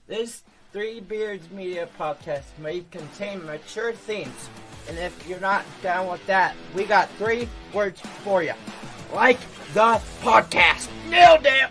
This Three Beards Media podcast may contain mature themes, and if you're not down with that, we got 3 words for you. Like the podcast. Nailed it!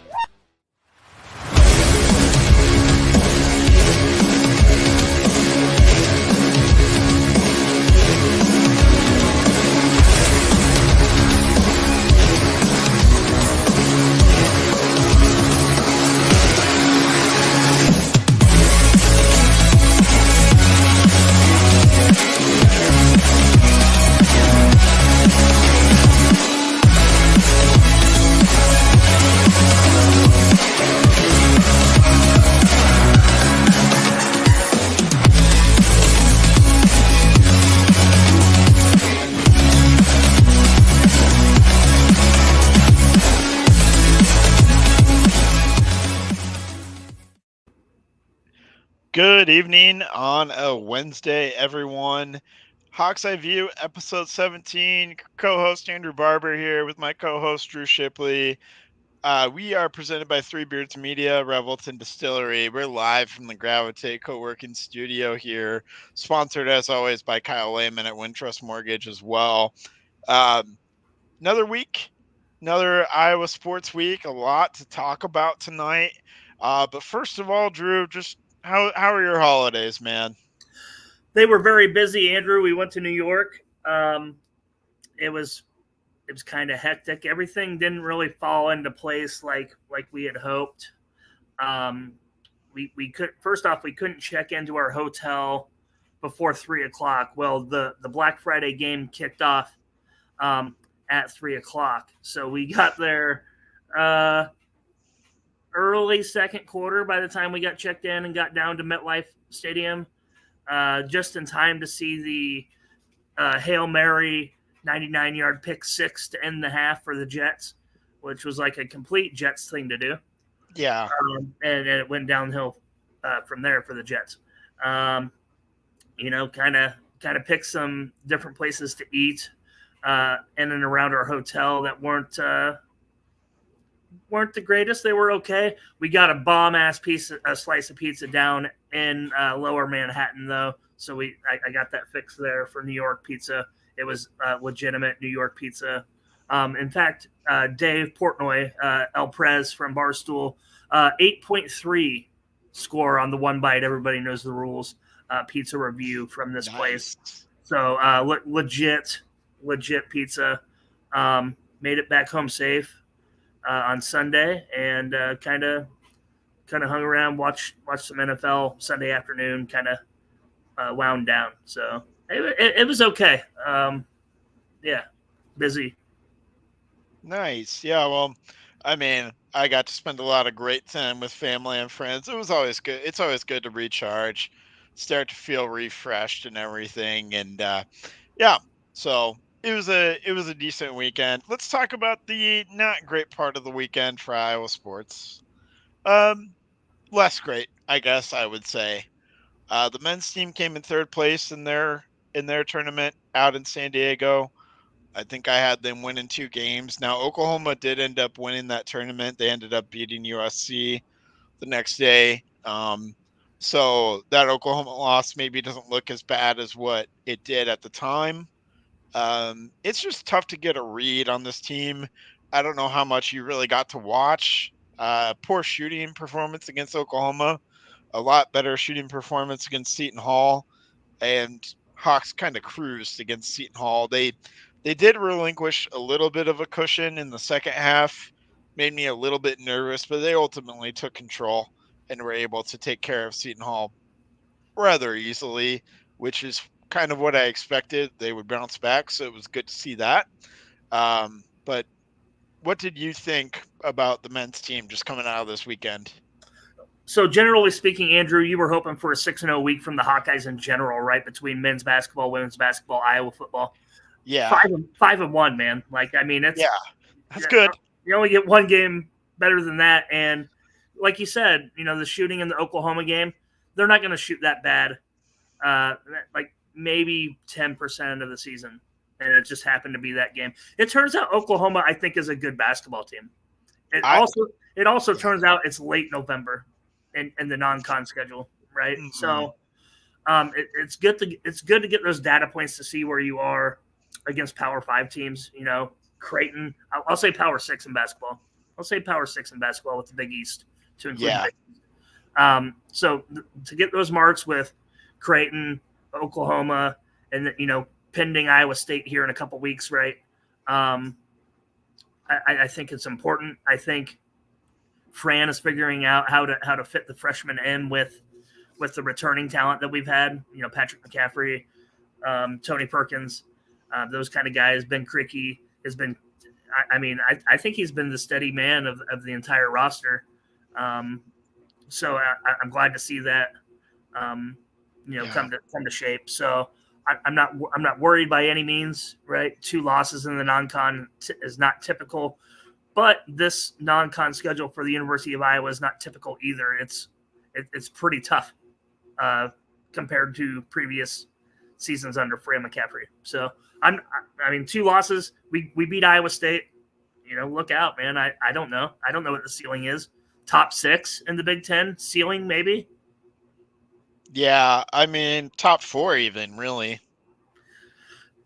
Good evening on a Wednesday, everyone. Hawks Eye View, episode 17. Co-host Andrew Barber here with my co-host Drew Shipley. We are presented by Three Beards Media, Revelton Distillery. We're live from the Gravitate co-working studio here, sponsored as always by Kyle Lehman at Wintrust Mortgage as well. Another week, another Iowa sports week. A lot to talk about tonight. But first of all, Drew, just how are your holidays, man? They were very busy, Andrew. We went to New York. It was kind of hectic. Everything didn't really fall into place like we had hoped. We couldn't check into our hotel before 3:00. Well, the Black Friday game kicked off at 3:00, so we got there early second quarter by the time we got checked in and got down to MetLife Stadium, just in time to see the Hail Mary 99-yard pick six to end the half for the Jets, which was like a complete Jets thing to do. Yeah. And it went downhill from there for the Jets. Kind of picked some different places to eat in and around our hotel that weren't the greatest. They were okay. We got a bomb-ass slice of pizza down in Lower Manhattan, though. So I got that fixed there for New York pizza. It was legitimate New York pizza. In fact, Dave Portnoy, El Prez from Barstool, 8.3 score on the One Bite. Everybody knows the rules. Pizza review from this place. So legit pizza. Made it back home safe on Sunday, and kind of hung around, watched some NFL Sunday afternoon, kind of wound down. So it was okay. Busy. Nice. Yeah, well, I mean, I got to spend a lot of great time with family and friends. It was always good. It's always good to recharge, start to feel refreshed and everything. And so it was a decent weekend. Let's talk about the not great part of the weekend for Iowa sports. Less great, I guess I would say. The men's team came in third place in their tournament out in San Diego. I think I had them winning 2 games. Now, Oklahoma did end up winning that tournament. They ended up beating USC the next day. So that Oklahoma loss maybe doesn't look as bad as what it did at the time. It's just tough to get a read on this team. I don't know how much you really got to watch. Poor shooting performance against Oklahoma. A lot better shooting performance against Seton Hall. And Hawks kind of cruised against Seton Hall. They did relinquish a little bit of a cushion in the second half. Made me a little bit nervous, but they ultimately took control and were able to take care of Seton Hall rather easily, which is kind of what I expected. They would bounce back, so it was good to see that. But what did you think about the men's team just coming out of this weekend? So generally speaking, Andrew, you were hoping for a 6-0 week from the Hawkeyes in general, right? Between men's basketball, women's basketball, Iowa football. Yeah. 5-1, man. Like, I mean, that's good. You only get one game better than that. And like you said, the shooting in the Oklahoma game, they're not going to shoot that bad. Like maybe 10% of the season. And it just happened to be that game. It turns out Oklahoma, I think, is a good basketball team. It also turns out it's late November. in the non-con schedule, right? Mhm. So it's good to get those data points to see where you are against Power 5 teams. Creighton. I'll say Power 6 in basketball. I'll say Power 6 in basketball with the Big East to include Yeah. the Big East. So to get those marks with Creighton, Oklahoma, and pending Iowa State here in a couple weeks, right? I think it's important. I think Fran is figuring out how to fit the freshmen in with the returning talent that we've had. Patrick McCaffrey, Tony Perkins, those kind of guys. Ben Krikke has been. I think he's been the steady man of the entire roster. So I'm glad to see that. Come to shape. So I'm not worried by any means. Right, 2 losses in the non-con is not typical, but this non-con schedule for the University of Iowa is not typical either. It's pretty tough compared to previous seasons under Fran McCaffrey. So 2 losses. We beat Iowa State. Look out, man. I don't know. I don't know what the ceiling is. Top 6 in the Big Ten ceiling, maybe. Yeah, top 4 even, really.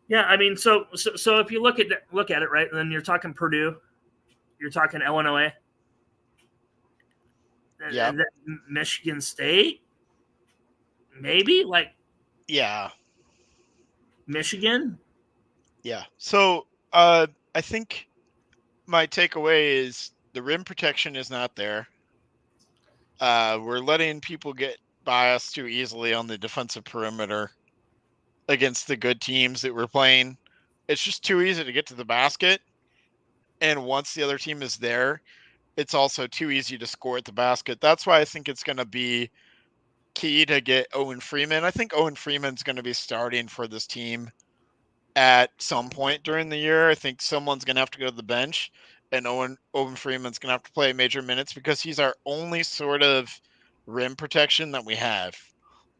Yeah, so if you look at it, right, and then you're talking Purdue, you're talking Illinois, Yeah, Michigan State, maybe yeah, Michigan. yeah. So I think my takeaway is the rim protection is not there. We're letting people get by us too easily on the defensive perimeter against the good teams that we're playing. It's just too easy to get to the basket. And once the other team is there, it's also too easy to score at the basket. That's why I think it's going to be key to get Owen Freeman. I think Owen Freeman's going to be starting for this team at some point during the year. I think someone's going to have to go to the bench, and Owen Freeman's going to have to play major minutes because he's our only sort of rim protection that we have.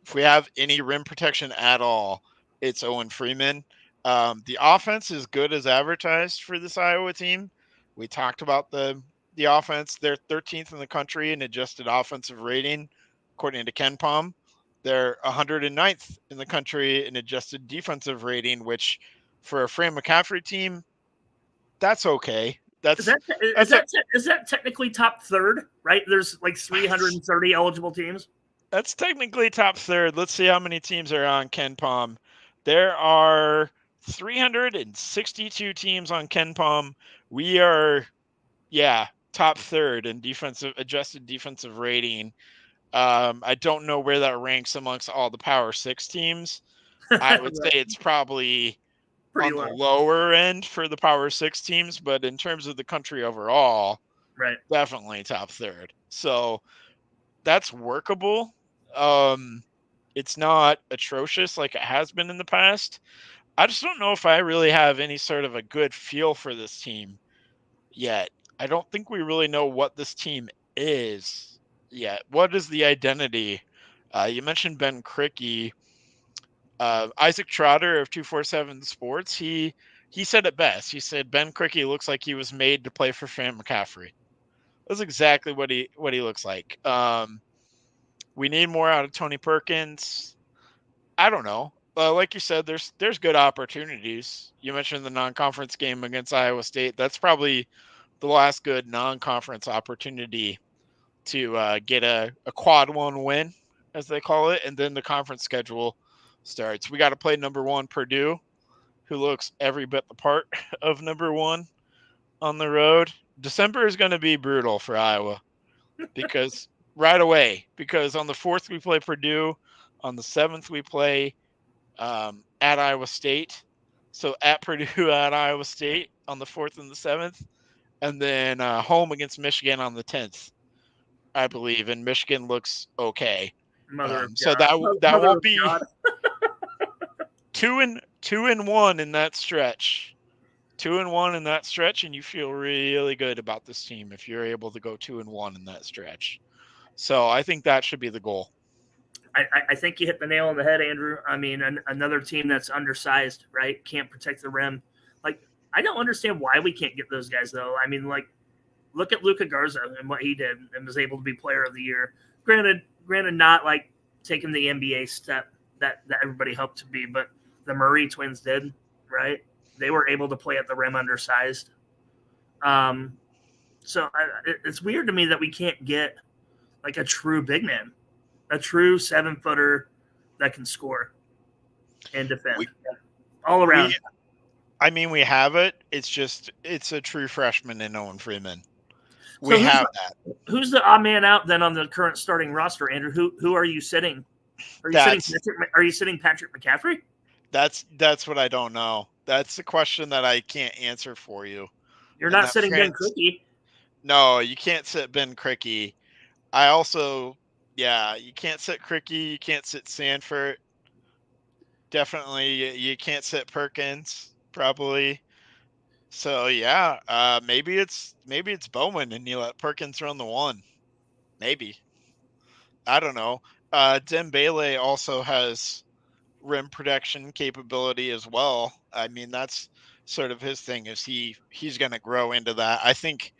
If we have any rim protection at all, it's Owen Freeman. The offense is good as advertised for this Iowa team. We talked about the offense. They're 13th in the country in adjusted offensive rating, according to KenPom. They're 109th in the country in adjusted defensive rating, which for a Fran McCaffrey team, that's okay. Is that technically top 3rd, right? There's 330 eligible teams. That's technically top 3rd. Let's see how many teams are on KenPom. There are 362 teams on KenPom. We are, top 3rd in adjusted defensive rating. I don't know where that ranks amongst all the Power 6 teams. I would say it's probably pretty on low. The lower end for the Power 6 teams, but in terms of the country overall, right, definitely top 3rd. So that's workable. It's not atrocious like it has been in the past. I just don't know if I really have any sort of a good feel for this team yet. I don't think we really know what this team is yet. What is the identity? You mentioned Ben Krikke. Isaac Trotter of 247 Sports, he said it best. He said Ben Krikke looks like he was made to play for Fran McCaffrey. That's exactly what he looks like. We need more out of Tony Perkins. I don't know. Like you said, there's good opportunities. You mentioned the non-conference game against Iowa State. That's probably the last good non-conference opportunity to get a quad 1 win, as they call it, and then the conference schedule starts. We got to play number 1 Purdue, who looks every bit the part of number 1 on the road. December is going to be brutal for Iowa because right away, because on the 4th we play Purdue, on the 7th we play at Iowa State. So at Purdue, at Iowa State on the 4th and the 7th, and then home against Michigan on the 10th, I believe, and Michigan looks okay. So that will be 2-1 in that stretch. 2-1 in that stretch, and you feel really good about this team if you're able to go 2-1 in that stretch. So I think that should be the goal. I think you hit the nail on the head, Andrew. Another team that's undersized, right? Can't protect the rim. I don't understand why we can't get those guys though. look at Luka Garza and what he did and was able to be player of the year. Granted, not like taking the NBA step that everybody hoped to be, but the Murray twins did, right? They were able to play at the rim undersized. So it's weird to me that we can't get like a true big man, a true 7-footer that can score and defend all around. We have it. It's a true freshman in Owen Freeman. So have that. Who's the odd man out then on the current starting roster, Andrew? Who are you sitting? Are you sitting Patrick McCaffrey? That's what I don't know. That's the question that I can't answer for you. You're not sitting Ben Krikke. No, you can't sit Ben Krikke. I also, you can't sit Krikke. You can't sit Sanford. Definitely, you can't sit Perkins. Probably. So maybe it's Bowman and you let Perkins run the one. Maybe. I don't know. Dembele also has rim protection capability as well. I mean, that's sort of his thing. Is he's going to grow into that? I think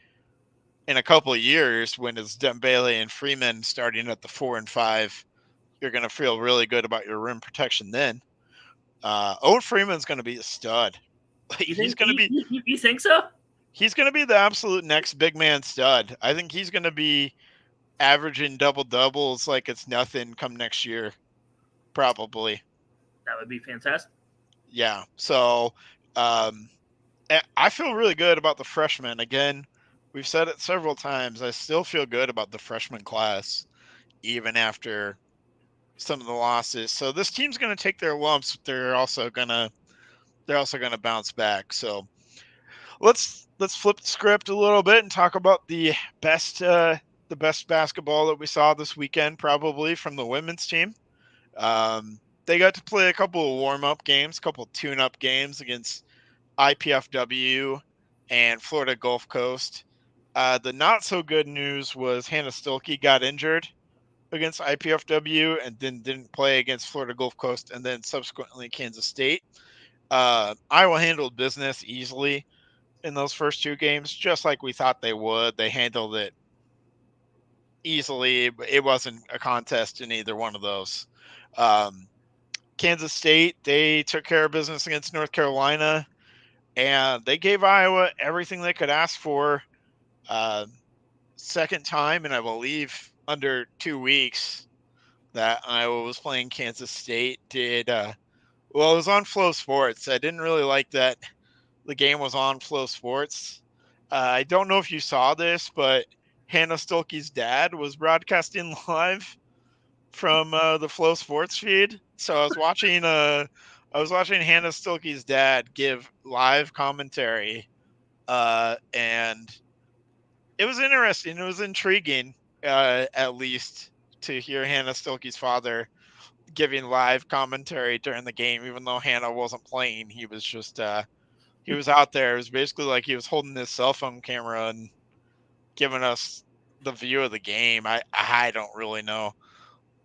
in a couple of years, when it's Dembele and Freeman starting at the 4 and 5, you're going to feel really good about your rim protection. Then, Owen Freeman's going to be a stud. You think so? He's going to be the absolute next big man stud. I think he's going to be averaging double doubles like it's nothing come next year, probably. That would be fantastic. Yeah. So, I feel really good about the freshmen. Again, we've said it several times. I still feel good about the freshman class, even after some of the losses. So this team's going to take their lumps, but they're also going to bounce back. So let's flip the script a little bit and talk about the best basketball that we saw this weekend, probably from the women's team. They got to play a couple of warm-up games, a couple of tune-up games against IPFW and Florida Gulf Coast. The not-so-good news was Hannah Stolke got injured against IPFW and then didn't play against Florida Gulf Coast and then subsequently Kansas State. Iowa handled business easily in those first two games, just like we thought they would. They handled it easily. It wasn't a contest in either one of those. Kansas State, they took care of business against North Carolina, and they gave Iowa everything they could ask for. Second time in, I believe, under 2 weeks that Iowa was playing Kansas State. It was on Flow Sports. I didn't really like that the game was on Flow Sports. I don't know if you saw this, but Hannah Stolke's dad was broadcasting live from the Flow Sports feed. So I was watching Hannah Stolke's dad give live commentary, and it was interesting. It was intriguing, at least, to hear Hannah Stolke's father giving live commentary during the game, even though Hannah wasn't playing. He was just he was out there. It was basically like he was holding his cell phone camera and giving us the view of the game. I don't really know.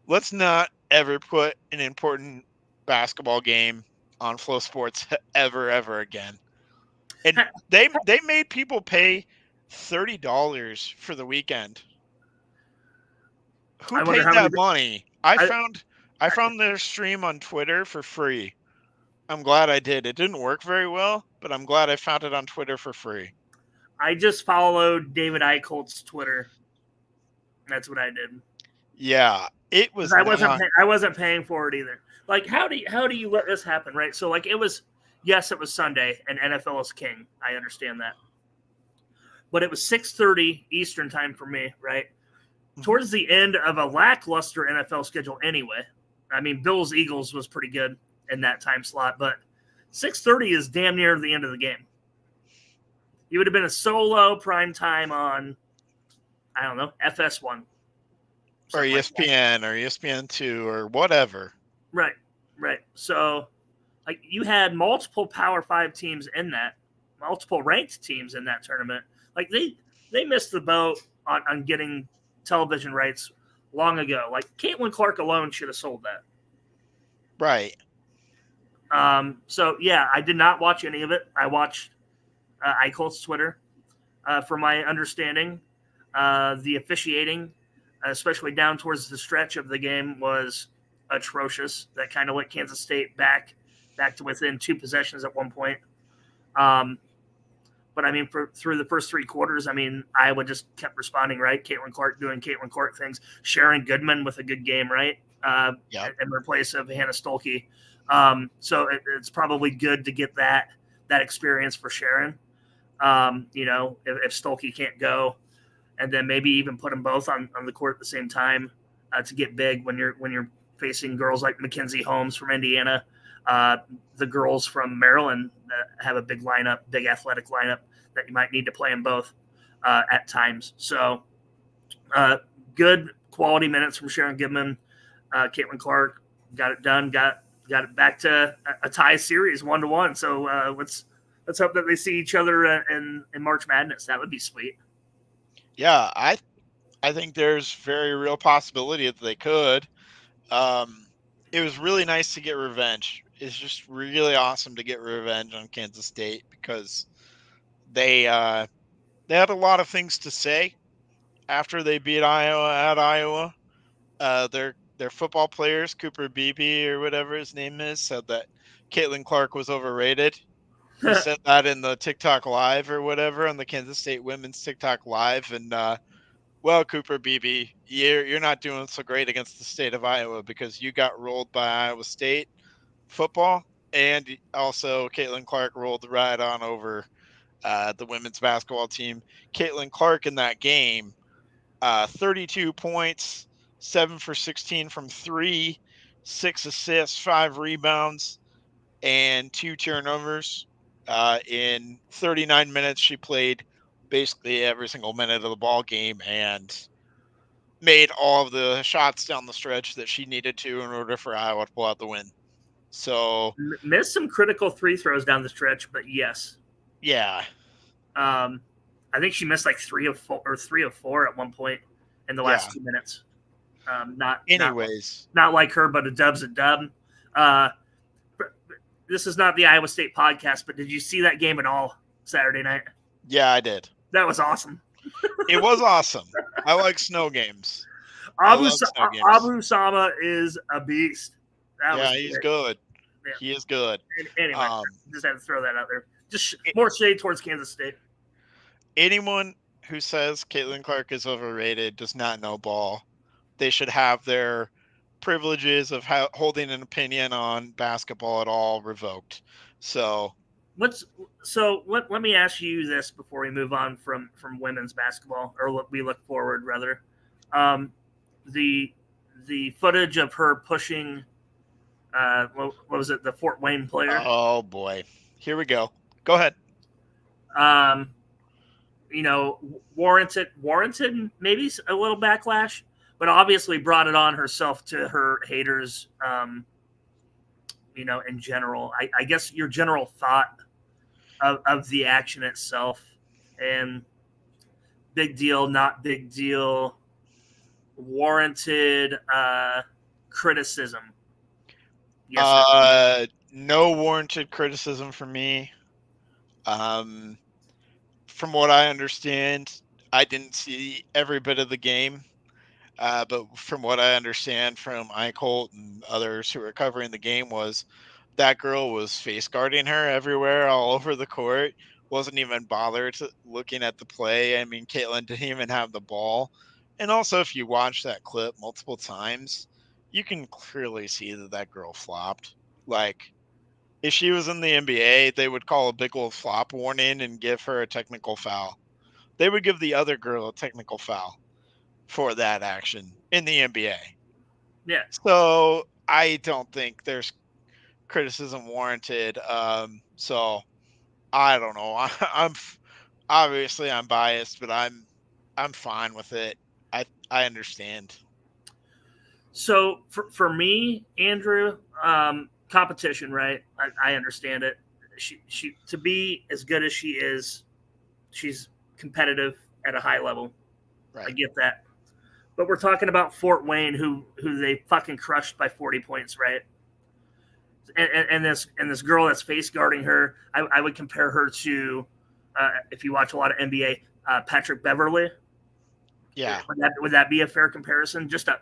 Let's not ever put an important basketball game on Flow Sports ever again. And they made people pay $30 for the weekend. Who paid that money? I found their stream on Twitter for free. I'm glad I did. It didn't work very well, but I'm glad I found it on Twitter for free. I just followed David Eicholt's Twitter. That's what I did. Yeah, it was. I wasn't paying for it either. Like, how do you let this happen, right? So, like, it was Sunday, and NFL is king. I understand that, but it was 6:30 Eastern time for me, right? Mm-hmm. Towards the end of a lackluster NFL schedule, anyway. I mean, Bills Eagles was pretty good in that time slot, but 6:30 is damn near the end of the game. You would have been a solo prime time on, I don't know, FS1. Or ESPN or ESPN2 or whatever. Right. So, like, you had multiple Power 5 teams in that, multiple ranked teams in that tournament. Like, they missed the boat on getting television rights long ago. Like, Caitlin Clark alone should have sold that. Right. So, yeah, I did not watch any of it. I watched Eicholt's Twitter. from my understanding. The officiating, especially down towards the stretch of the game, was atrocious. That kind of let Kansas State back to within 2 possessions at one point. But I mean, through the first 3 quarters, I mean, Iowa just kept responding, right? Caitlin Clark doing Caitlin Clark things. Sharon Goodman with a good game, right? In replace of Hannah Stolke. So it's probably good to get that experience for Sharon. If Stolke can't go, and then maybe even put them both on the court at the same time to get big when you're facing girls like Mackenzie Holmes from Indiana. The girls from Maryland have a big lineup, big athletic lineup that you might need to play them both at times. So good quality minutes from Sharon Goodman. Caitlin Clark got it done, got it back to a tie series 1-1. So let's hope that they see each other in March Madness. That would be sweet. Yeah, I think there's very real possibility that they could. It was really nice to get revenge. It's just really awesome to get revenge on Kansas State because they had a lot of things to say after they beat Iowa at Iowa. Their football players, Cooper Beebe or whatever his name is, said that Caitlin Clark was overrated. He said that in the TikTok Live or whatever on the Kansas State women's TikTok Live, and well, Cooper Beebe, you're not doing so great against the state of Iowa because you got rolled by Iowa State football, and also Caitlin Clark rolled right on over the women's basketball team. Caitlin Clark in that game, 32 points, 7 for 16 from 3, 6 assists, 5 rebounds, and 2 turnovers. In 39 minutes, she played basically every single minute of the ball game and made all of the shots down the stretch that she needed to in order for Iowa to pull out the win. So missed some critical free throws down the stretch, but yes. Yeah. I think she missed like 3 of 4 at one point in the last 2 minutes. Not like her, but a dub's a dub. This is not the Iowa State podcast, but did you see that game at all Saturday night? Yeah, I did. That was awesome. It was awesome. I like snow games. Abu Sama is a beast. He's good. Yeah. He is good. Anyway, just had to throw that out there. Just more shade towards Kansas State. Anyone who says Caitlin Clark is overrated does not know ball. They should have their privileges of holding an opinion on basketball at all revoked. So let me ask you this before we move on from women's basketball, or we look forward rather. The footage of her pushing what was it, the Fort Wayne player? Oh boy, here we go. Go ahead. Warranted maybe a little backlash, but obviously brought it on herself to her haters. In general, I guess your general thought of the action itself, and big deal, not big deal, warranted criticism. Yes. No warranted criticism from me. From what I understand, I didn't see every bit of the game. But from what I understand from Ike Holt and others who were covering the game was that girl was face guarding her everywhere, all over the court. Wasn't even bothered looking at the play. I mean, Caitlin didn't even have the ball. And also, if you watch that clip multiple times, you can clearly see that girl flopped. Like, if she was in the NBA, they would call a big old flop warning and give her a technical foul. They would give the other girl a technical foul for that action in the NBA. Yeah. So I don't think there's criticism warranted. So I don't know. I'm obviously I'm biased, but I'm fine with it. I understand. So for me, Andrew, competition, right? I understand it. She to be as good as she is, she's competitive at a high level. Right. I get that. But we're talking about Fort Wayne, who they fucking crushed by 40 points, right? And this girl that's face guarding her, I would compare her to, if you watch a lot of NBA, Patrick Beverly. Yeah. Would that be a fair comparison? Just a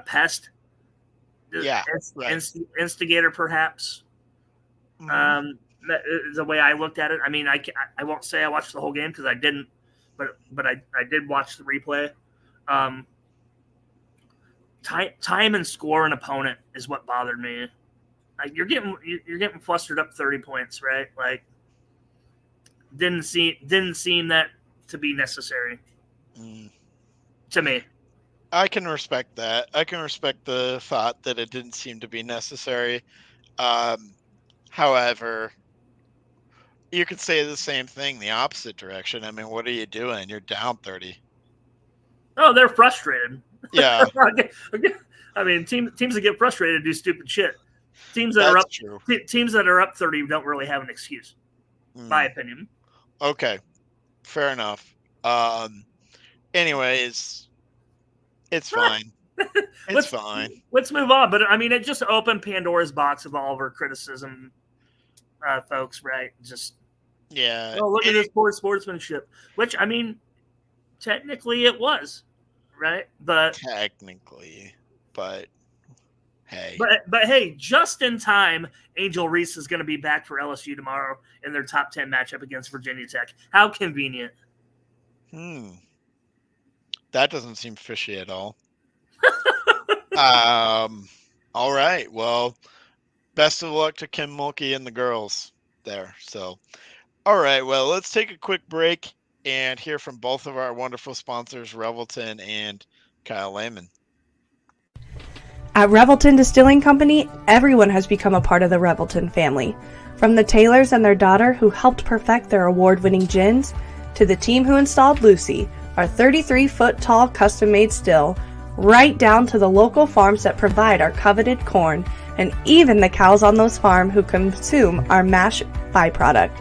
pest. Yeah. Right. Instigator, perhaps. Mhm. The way I looked at it. I mean, I won't say I watched the whole game because I didn't, but I did watch the replay. Time and score an opponent is what bothered me. Like you're getting flustered up 30 points, right? Like didn't seem that to be necessary to me. I can respect that. I can respect the thought that it didn't seem to be necessary. However, you could say the same thing the opposite direction. I mean, what are you doing? You're down 30. Oh, they're frustrated. Yeah. I mean, teams that get frustrated do stupid shit. Teams that That's are up true. Teams that are up 30 don't really have an excuse. My opinion. Okay. Fair enough. Anyways, it's fine. It's fine. Let's move on. But I mean, it just opened Pandora's box of all of our criticism, folks. Right? Just yeah. Oh, look at this poor sportsmanship. Which I mean, technically it was, right? But technically, but hey. But hey, just in time, Angel Reese is going to be back for LSU tomorrow in their top 10 matchup against Virginia Tech. How convenient. That doesn't seem fishy at all. All right. Well, best of luck to Kim Mulkey and the girls there. So, all right. Well, let's take a quick break and hear from both of our wonderful sponsors, Revelton and Kyle Lehman. At Revelton Distilling Company, everyone has become a part of the Revelton family. From the Taylors and their daughter who helped perfect their award-winning gins, to the team who installed Lucy, our 33-foot-tall custom-made still, right down to the local farms that provide our coveted corn, and even the cows on those farms who consume our mash byproduct.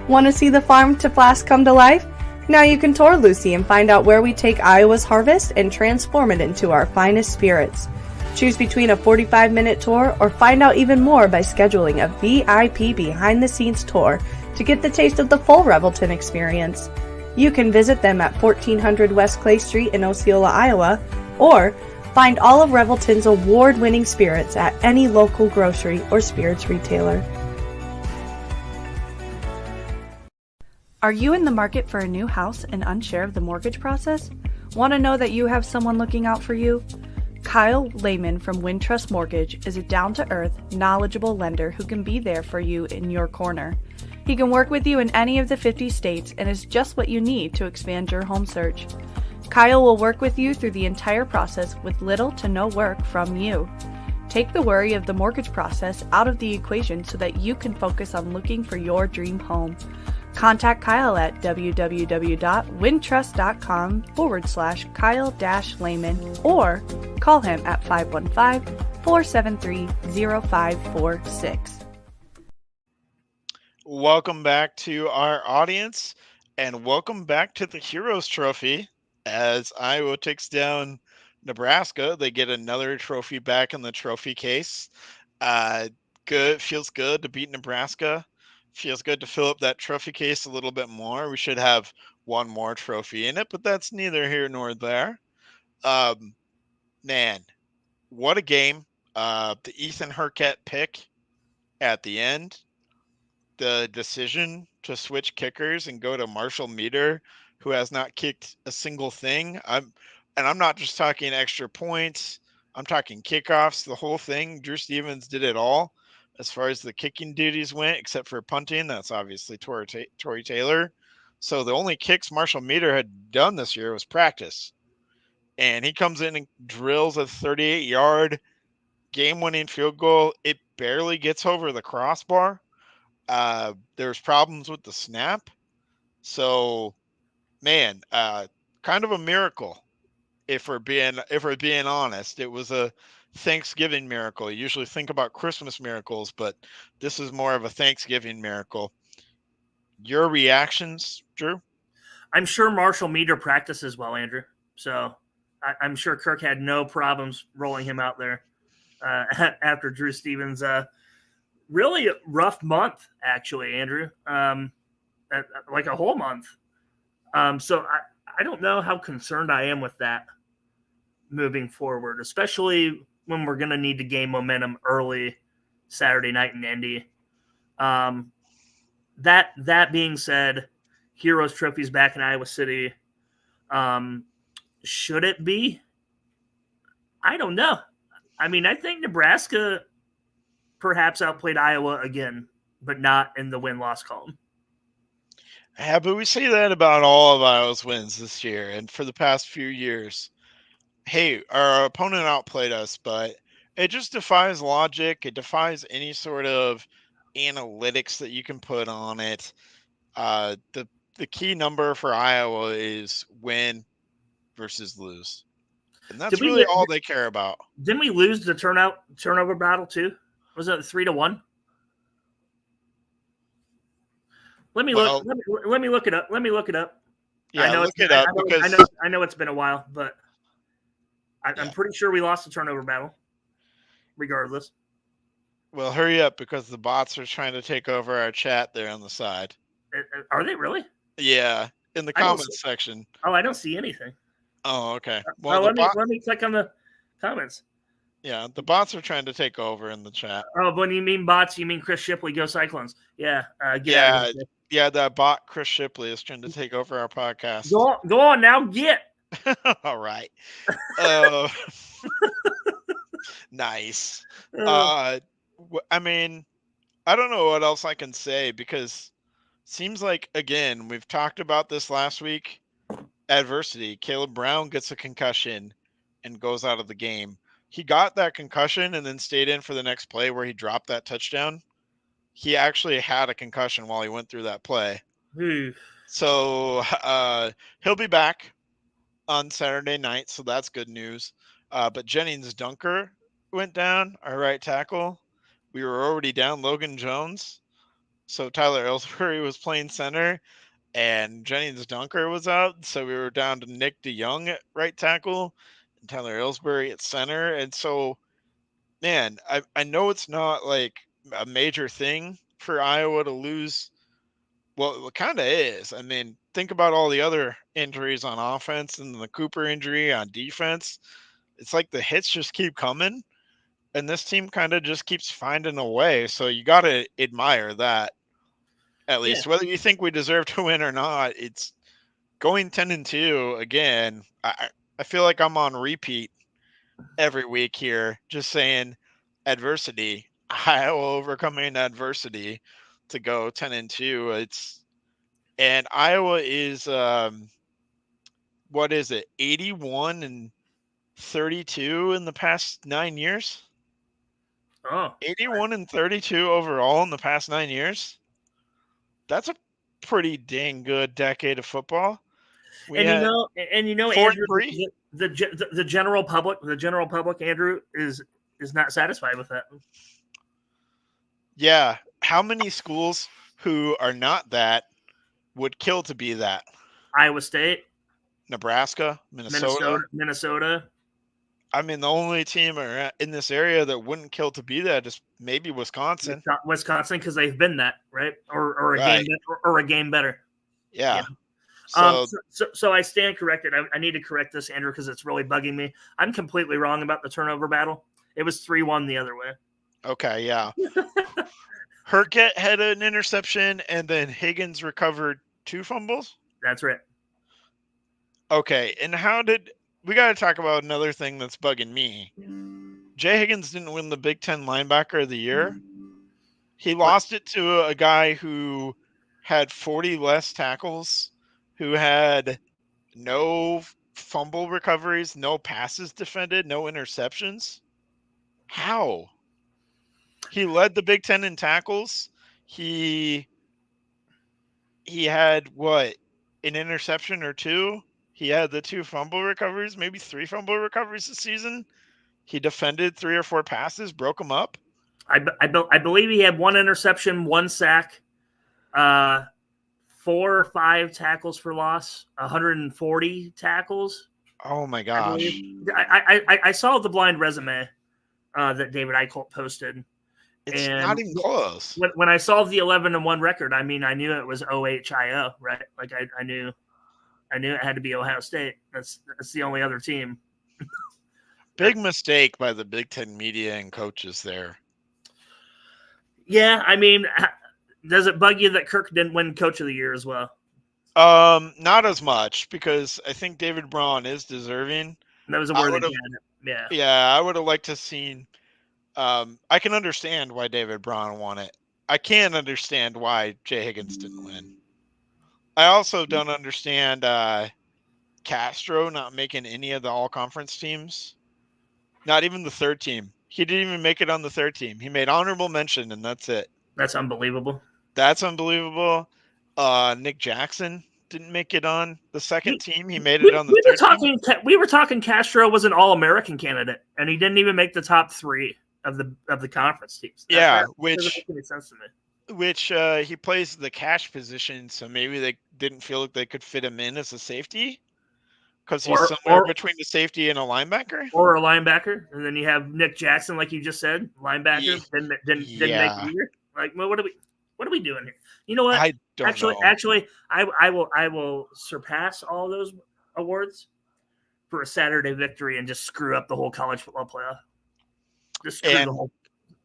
Want to see the farm to flask come to life? Now you can tour Lucy and find out where we take Iowa's harvest and transform it into our finest spirits. Choose between a 45-minute tour or find out even more by scheduling a VIP behind-the-scenes tour to get the taste of the full Revelton experience. You can visit them at 1400 West Clay Street in Osceola, Iowa, or find all of Revelton's award-winning spirits at any local grocery or spirits retailer. Are you in the market for a new house and unsure of the mortgage process? Want to know that you have someone looking out for you? Kyle Lehman from Wintrust Mortgage is a down-to-earth, knowledgeable lender who can be there for you in your corner. He can work with you in any of the 50 states and is just what you need to expand your home search. Kyle will work with you through the entire process with little to no work from you. Take the worry of the mortgage process out of the equation so that you can focus on looking for your dream home. Contact Kyle at www.wintrust.com/Kyle-Lehman or call him at 515-473-0546. Welcome back to our audience and welcome back to the Heroes Trophy. As Iowa takes down Nebraska, they get another trophy back in the trophy case. Feels good to beat Nebraska. Feels good to fill up that trophy case a little bit more. We should have one more trophy in it, but that's neither here nor there. Man, what a game. The Ethan Herket pick at the end, the decision to switch kickers and go to Marshall Meter, who has not kicked a single thing. I'm not just talking extra points. I'm talking kickoffs, the whole thing. Drew Stevens did it all as far as the kicking duties went, except for punting. That's obviously Tory Taylor. So the only kicks Marshall Meter had done this year was practice. And he comes in and drills a 38-yard game-winning field goal. It barely gets over the crossbar. There's problems with the snap. So, man, kind of a miracle. If we're being honest, it was a Thanksgiving miracle. You usually think about Christmas miracles, but this is more of a Thanksgiving miracle. Your reactions, Drew? I'm sure Marshall Meter practices well, Andrew. So I'm sure Kirk had no problems rolling him out there after Drew Stevens. Really rough month, actually, Andrew. Like a whole month. So I don't know how concerned I am with that moving forward, especially when we're going to need to gain momentum early Saturday night in Indy. That being said, Heroes Trophy's back in Iowa City. Should it be? I don't know. I mean, I think Nebraska perhaps outplayed Iowa again, but not in the win-loss column. Yeah, but we say that about all of Iowa's wins this year and for the past few years. Hey, our opponent outplayed us, but it just defies logic. It defies any sort of analytics that you can put on it. The key number for Iowa is win versus lose. And that's really all they care about. Didn't we lose the turnover battle too? Was it 3-1? Let me look it up. Let me look it up. Yeah, look it up because I know it's been a while, but I'm pretty sure we lost the turnover battle. Regardless. Well, hurry up because the bots are trying to take over our chat there on the side. Are they really? Yeah, in the comments section. Oh, I don't see anything. Oh, okay. Well, let me click on the comments. Yeah, the bots are trying to take over in the chat. Oh, when you mean bots, you mean Chris Shipley, go Cyclones. Yeah. Yeah, that bot Chris Shipley is trying to take over our podcast. Go on now, get. All right. Nice. I mean, I don't know what else I can say because seems like, again, we've talked about this last week. Adversity. Caleb Brown gets a concussion and goes out of the game. He got that concussion and then stayed in for the next play where he dropped that touchdown. He actually had a concussion while he went through that play. So he'll be back on Saturday night, so that's good news. But Jennings Dunker went down, our right tackle. We were already down Logan Jones. So Tyler Ellsbury was playing center, and Jennings Dunker was out. So we were down to Nick DeYoung at right tackle and Tyler Ellsbury at center. And so, man, I know it's not like a major thing for Iowa to lose. Well, it kind of is. I mean, think about all the other injuries on offense and the Cooper injury on defense. It's like the hits just keep coming, and this team kind of just keeps finding a way. So you got to admire that, at least. Whether you think we deserve to win or not, it's going 10-2 again. I feel like I'm on repeat every week here, just saying adversity. Iowa overcoming adversity to go 10-2. And Iowa is what is it? 81-32 in the past 9 years. 81-32 overall in the past 9 years. That's a pretty dang good decade of football. And you know, Andrew, 4-3. the general public, Andrew, is not satisfied with that. Yeah. How many schools who are not that would kill to be that? Iowa State, Nebraska, Minnesota. I mean, the only team in this area that wouldn't kill to be that is maybe Wisconsin. Wisconsin, because they've been that, right? Or a game better. Yeah. So I stand corrected. I need to correct this, Andrew, because it's really bugging me. I'm completely wrong about the turnover battle. It was 3-1 the other way. Okay, yeah. Herket had an interception, and then Higgins recovered 2 fumbles? That's right. Okay, and we got to talk about another thing that's bugging me. Jay Higgins didn't win the Big Ten Linebacker of the Year. He lost it to a guy who had 40 less tackles, who had no fumble recoveries, no passes defended, no interceptions. How? He led the Big Ten in tackles. He had what? An interception or 2? He had the 2 fumble recoveries, maybe 3 fumble recoveries this season. He defended 3 or 4 passes, broke them up. I believe he had 1 interception, 1 sack, 4 or 5 tackles for loss, 140 tackles. Oh my gosh! I saw the blind resume that David Eichholt posted. It's not even close. When I saw the 11-1 record, I mean, I knew it was OHIO, right? Like I knew I knew it had to be Ohio State. That's the only other team. Big mistake by the Big Ten media and coaches there. Yeah, I mean, does it bug you that Kirk didn't win Coach of the Year as well? Not as much, because I think David Braun is deserving. That was a worthy candidate. Yeah. Yeah, I would have liked to seen. I can understand why David Braun won it. I can't understand why Jay Higgins didn't win. I also don't understand Castro not making any of the all-conference teams. Not even the third team. He didn't even make it on the third team. He made honorable mention, and that's it. That's unbelievable. That's unbelievable. Nick Jackson didn't make it on the second team. He made it on the third team. We were talking Castro was an All-American candidate, and he didn't even make the top 3 of the conference teams. Yeah, that doesn't make any sense to me. Which he plays the cash position, so maybe they didn't feel like they could fit him in as a safety because he's somewhere between the safety and a linebacker. Or a linebacker, and then you have Nick Jackson, like you just said, linebacker. Didn't make it either. Like, well, what are we doing here? You know what? I don't know. Actually, I will surpass all those awards for a Saturday victory and just screw up the whole college football playoff. Just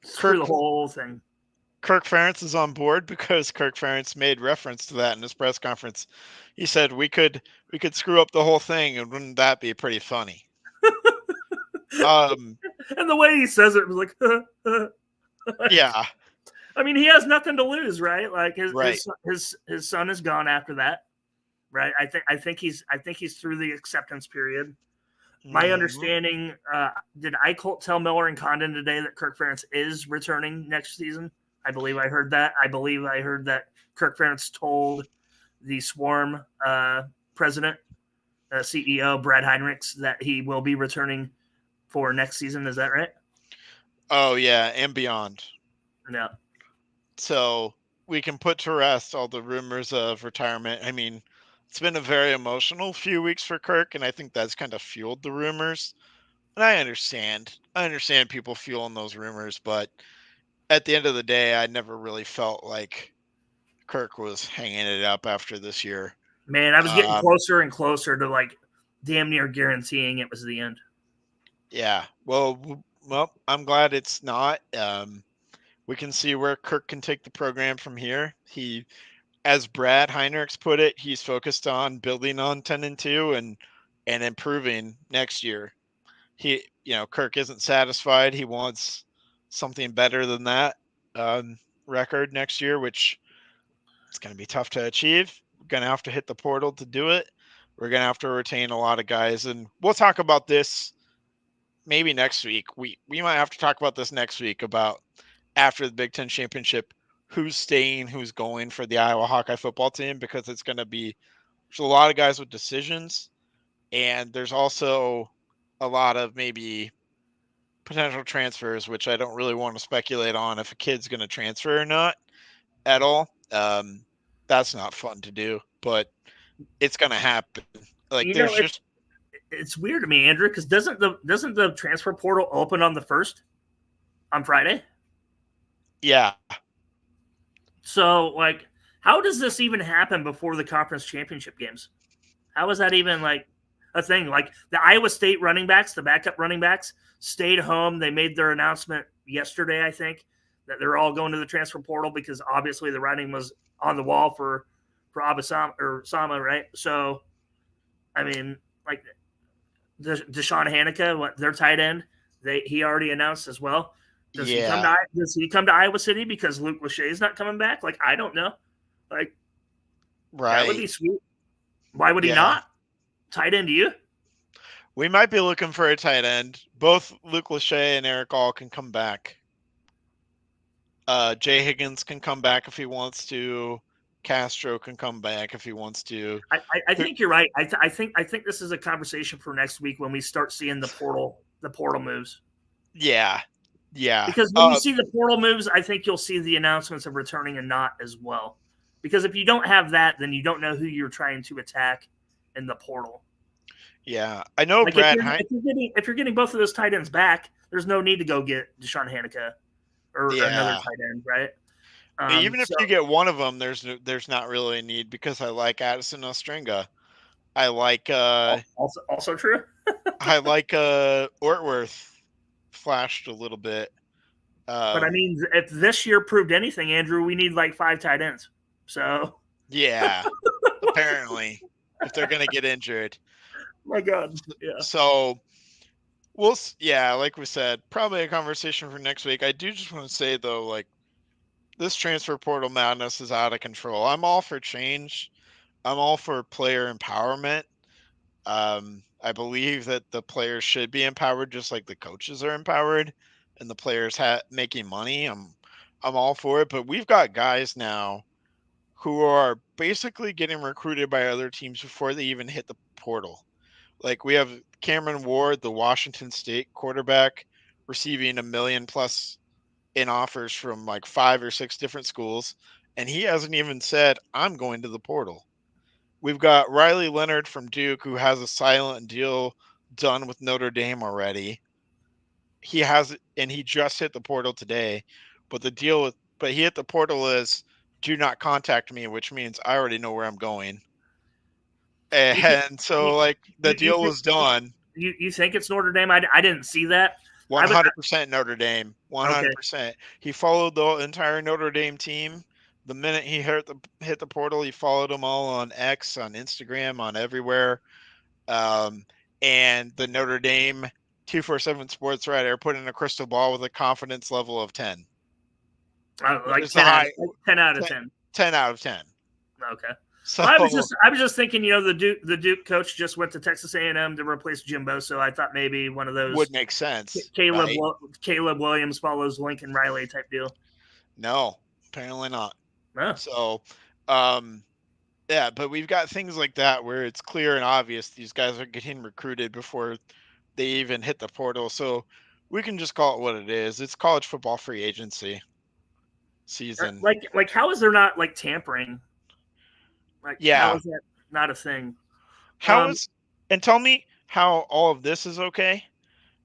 screw the whole thing. Kirk Ferentz is on board because Kirk Ferentz made reference to that in his press conference. He said we could screw up the whole thing, and wouldn't that be pretty funny? And the way he says it was like, yeah. I mean, he has nothing to lose, right? Like his son is gone after that, right? I think he's through the acceptance period. My understanding, did Eichholt tell Miller and Condon today that Kirk Ferentz is returning next season? I believe I heard that. I believe I heard that Kirk Ferentz told the Swarm president, CEO, Brad Heinrichs, that he will be returning for next season. Is that right? Oh, yeah, and beyond. Yeah. So we can put to rest all the rumors of retirement. I mean, it's been a very emotional few weeks for Kirk, and I think that's kind of fueled the rumors. And I understand people fueling those rumors, but at the end of the day, I never really felt like Kirk was hanging it up after this year. Man, I was getting closer and closer to like damn near guaranteeing it was the end. Yeah. Well, I'm glad it's not. We can see where Kirk can take the program from here. He, as Brad Heinrichs put it, he's focused on building on 10-2 and improving next year. Kirk isn't satisfied. He wants something better than that record next year, which it's going to be tough to achieve. We're going to have to hit the portal to do it. We're going to have to retain a lot of guys, and we'll talk about this maybe next week. We might have to talk about this next week about after the Big Ten Championship, who's staying, who's going for the Iowa Hawkeye football team, because it's going to be there's a lot of guys with decisions, and there's also a lot of maybe potential transfers, which I don't really want to speculate on if a kid's going to transfer or not at all. That's not fun to do, but it's going to happen. Like it's weird to me, Andrew, because doesn't the transfer portal open on the 1st on Friday? Yeah. So, like, how does this even happen before the conference championship games? How is that even, like, a thing? Like, the Iowa State running backs, the backup running backs, stayed home. They made their announcement yesterday, I think, that they're all going to the transfer portal because obviously the writing was on the wall for Sama, right? So, I mean, like, Deshaun Hanukkah, their tight end, he already announced as well. Does he come to Iowa City because Luke Lachey is not coming back? Like, I don't know. Like, right. That would be sweet. Why would he not? Tight end to you? We might be looking for a tight end. Both Luke Lachey and Eric All can come back. Jay Higgins can come back if he wants to. Castro can come back if he wants to. I think you're right. I think this is a conversation for next week when we start seeing the portal moves. Yeah. Yeah. Because when you see the portal moves, I think you'll see the announcements of returning and not as well. Because if you don't have that, then you don't know who you're trying to attack in the portal. Yeah. I know, like, Brad. If you're getting both of those tight ends back, there's no need to go get Deshaun Hanukkah or another tight end, right? Even if you get one of them, there's not really a need because I like Addison Ostringa. I like Also true. I like Ortworth flashed a little bit. But I mean, if this year proved anything, Andrew, we need like 5 tight ends. So yeah, apparently, if they're gonna get injured. my God, yeah. So yeah, like we said, probably a conversation for next week. I do just want to say though, like, this transfer portal madness is out of control. I'm all for change. I'm all for player empowerment. I believe that the players should be empowered just like the coaches are empowered, and the players making money. I'm all for it, but we've got guys now who are basically getting recruited by other teams before they even hit the portal. Like, we have Cameron Ward, the Washington State quarterback, receiving $1 million plus in offers from like 5 or 6 different schools, and he hasn't even said, I'm going to the portal. We've got Riley Leonard from Duke, who has a silent deal done with Notre Dame already. He just hit the portal today, but he hit the portal is do not contact me, which means I already know where I'm going. And so, like, the deal was done. You think it's Notre Dame? I didn't see that. 100% Notre Dame. 100%. Okay. He followed the entire Notre Dame team. The minute he hit the portal, he followed them all on X, on Instagram, on everywhere. And the Notre Dame 247 Sports writer put in a crystal ball with a confidence level of 10. Like 10 out of 10. 10 out of 10. Okay. So I was just thinking, the Duke coach just went to Texas A&M to replace Jimbo, so I thought maybe one of those would make sense. Caleb Williams follows Lincoln Riley type deal. No, apparently not. No. So, yeah, but we've got things like that where it's clear and obvious these guys are getting recruited before they even hit the portal. So we can just call it what it is. It's college football free agency season. Like how is there not like tampering? Like, yeah, how is that not a thing? And tell me how all of this is okay,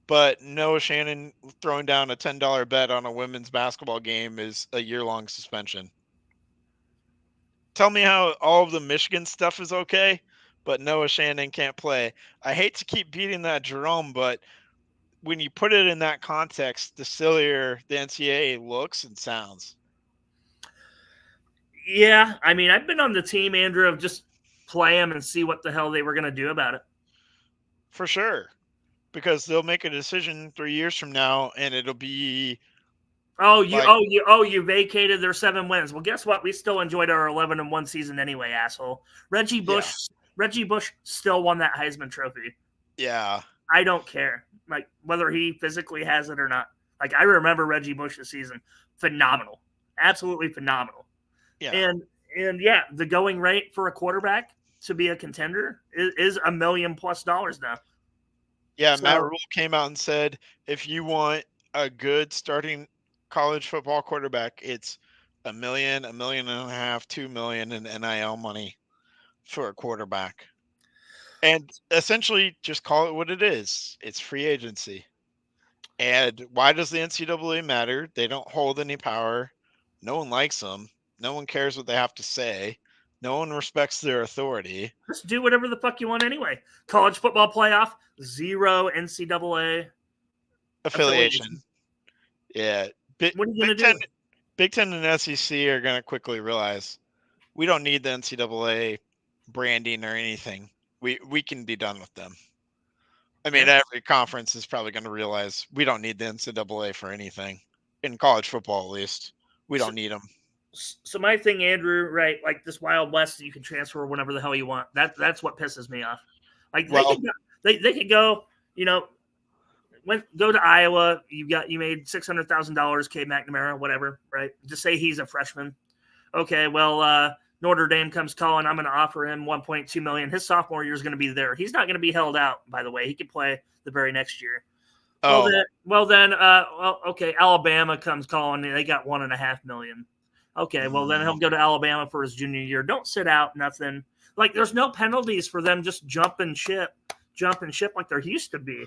but Noah Shannon throwing down a $10 bet on a women's basketball game is a year-long suspension. Tell me how all of the Michigan stuff is okay, but Noah Shannon can't play. I hate to keep beating that drum, but when you put it in that context, the sillier the NCAA looks and sounds. Yeah, I mean, I've been on the team, Andrew, of just play them and see what the hell they were going to do about it. For sure, because they'll make a decision 3 years from now, and it'll be. You vacated their 7 wins. Well, guess what? We still enjoyed our 11-1 season anyway, asshole. Reggie Bush still won that Heisman Trophy. Yeah, I don't care, like whether he physically has it or not. Like, I remember Reggie Bush's season, phenomenal, absolutely phenomenal. Yeah. And yeah, the going rate for a quarterback to be a contender is $1 million+ now. Yeah, so, Matt Rule came out and said, if you want a good starting college football quarterback, it's $1 million, $1.5 million, $2 million in NIL money for a quarterback. And essentially just call it what it is. It's free agency. And why does the NCAA matter? They don't hold any power. No one likes them. No one cares what they have to say. No one respects their authority. Just do whatever the fuck you want anyway. College football playoff, 0 NCAA affiliation. Yeah. What are you going to do? Big Ten and SEC are going to quickly realize we don't need the NCAA branding or anything. We can be done with them. I mean, every conference is probably going to realize we don't need the NCAA for anything. In college football, at least. We don't need them. So my thing, Andrew, right, like this Wild West, you can transfer whenever the hell you want. That's what pisses me off. Like they could go, go to Iowa. You made $600,000, Cade McNamara, whatever, right? Just say he's a freshman. Okay, well, Notre Dame comes calling. I'm going to offer him $1.2 million. His sophomore year is going to be there. He's not going to be held out. By the way, he could play the very next year. Oh. Okay. Alabama comes calling. They got $1.5 million. Okay, well, then he'll go to Alabama for his junior year. Don't sit out, nothing. Like, there's no penalties for them just jump and ship like there used to be.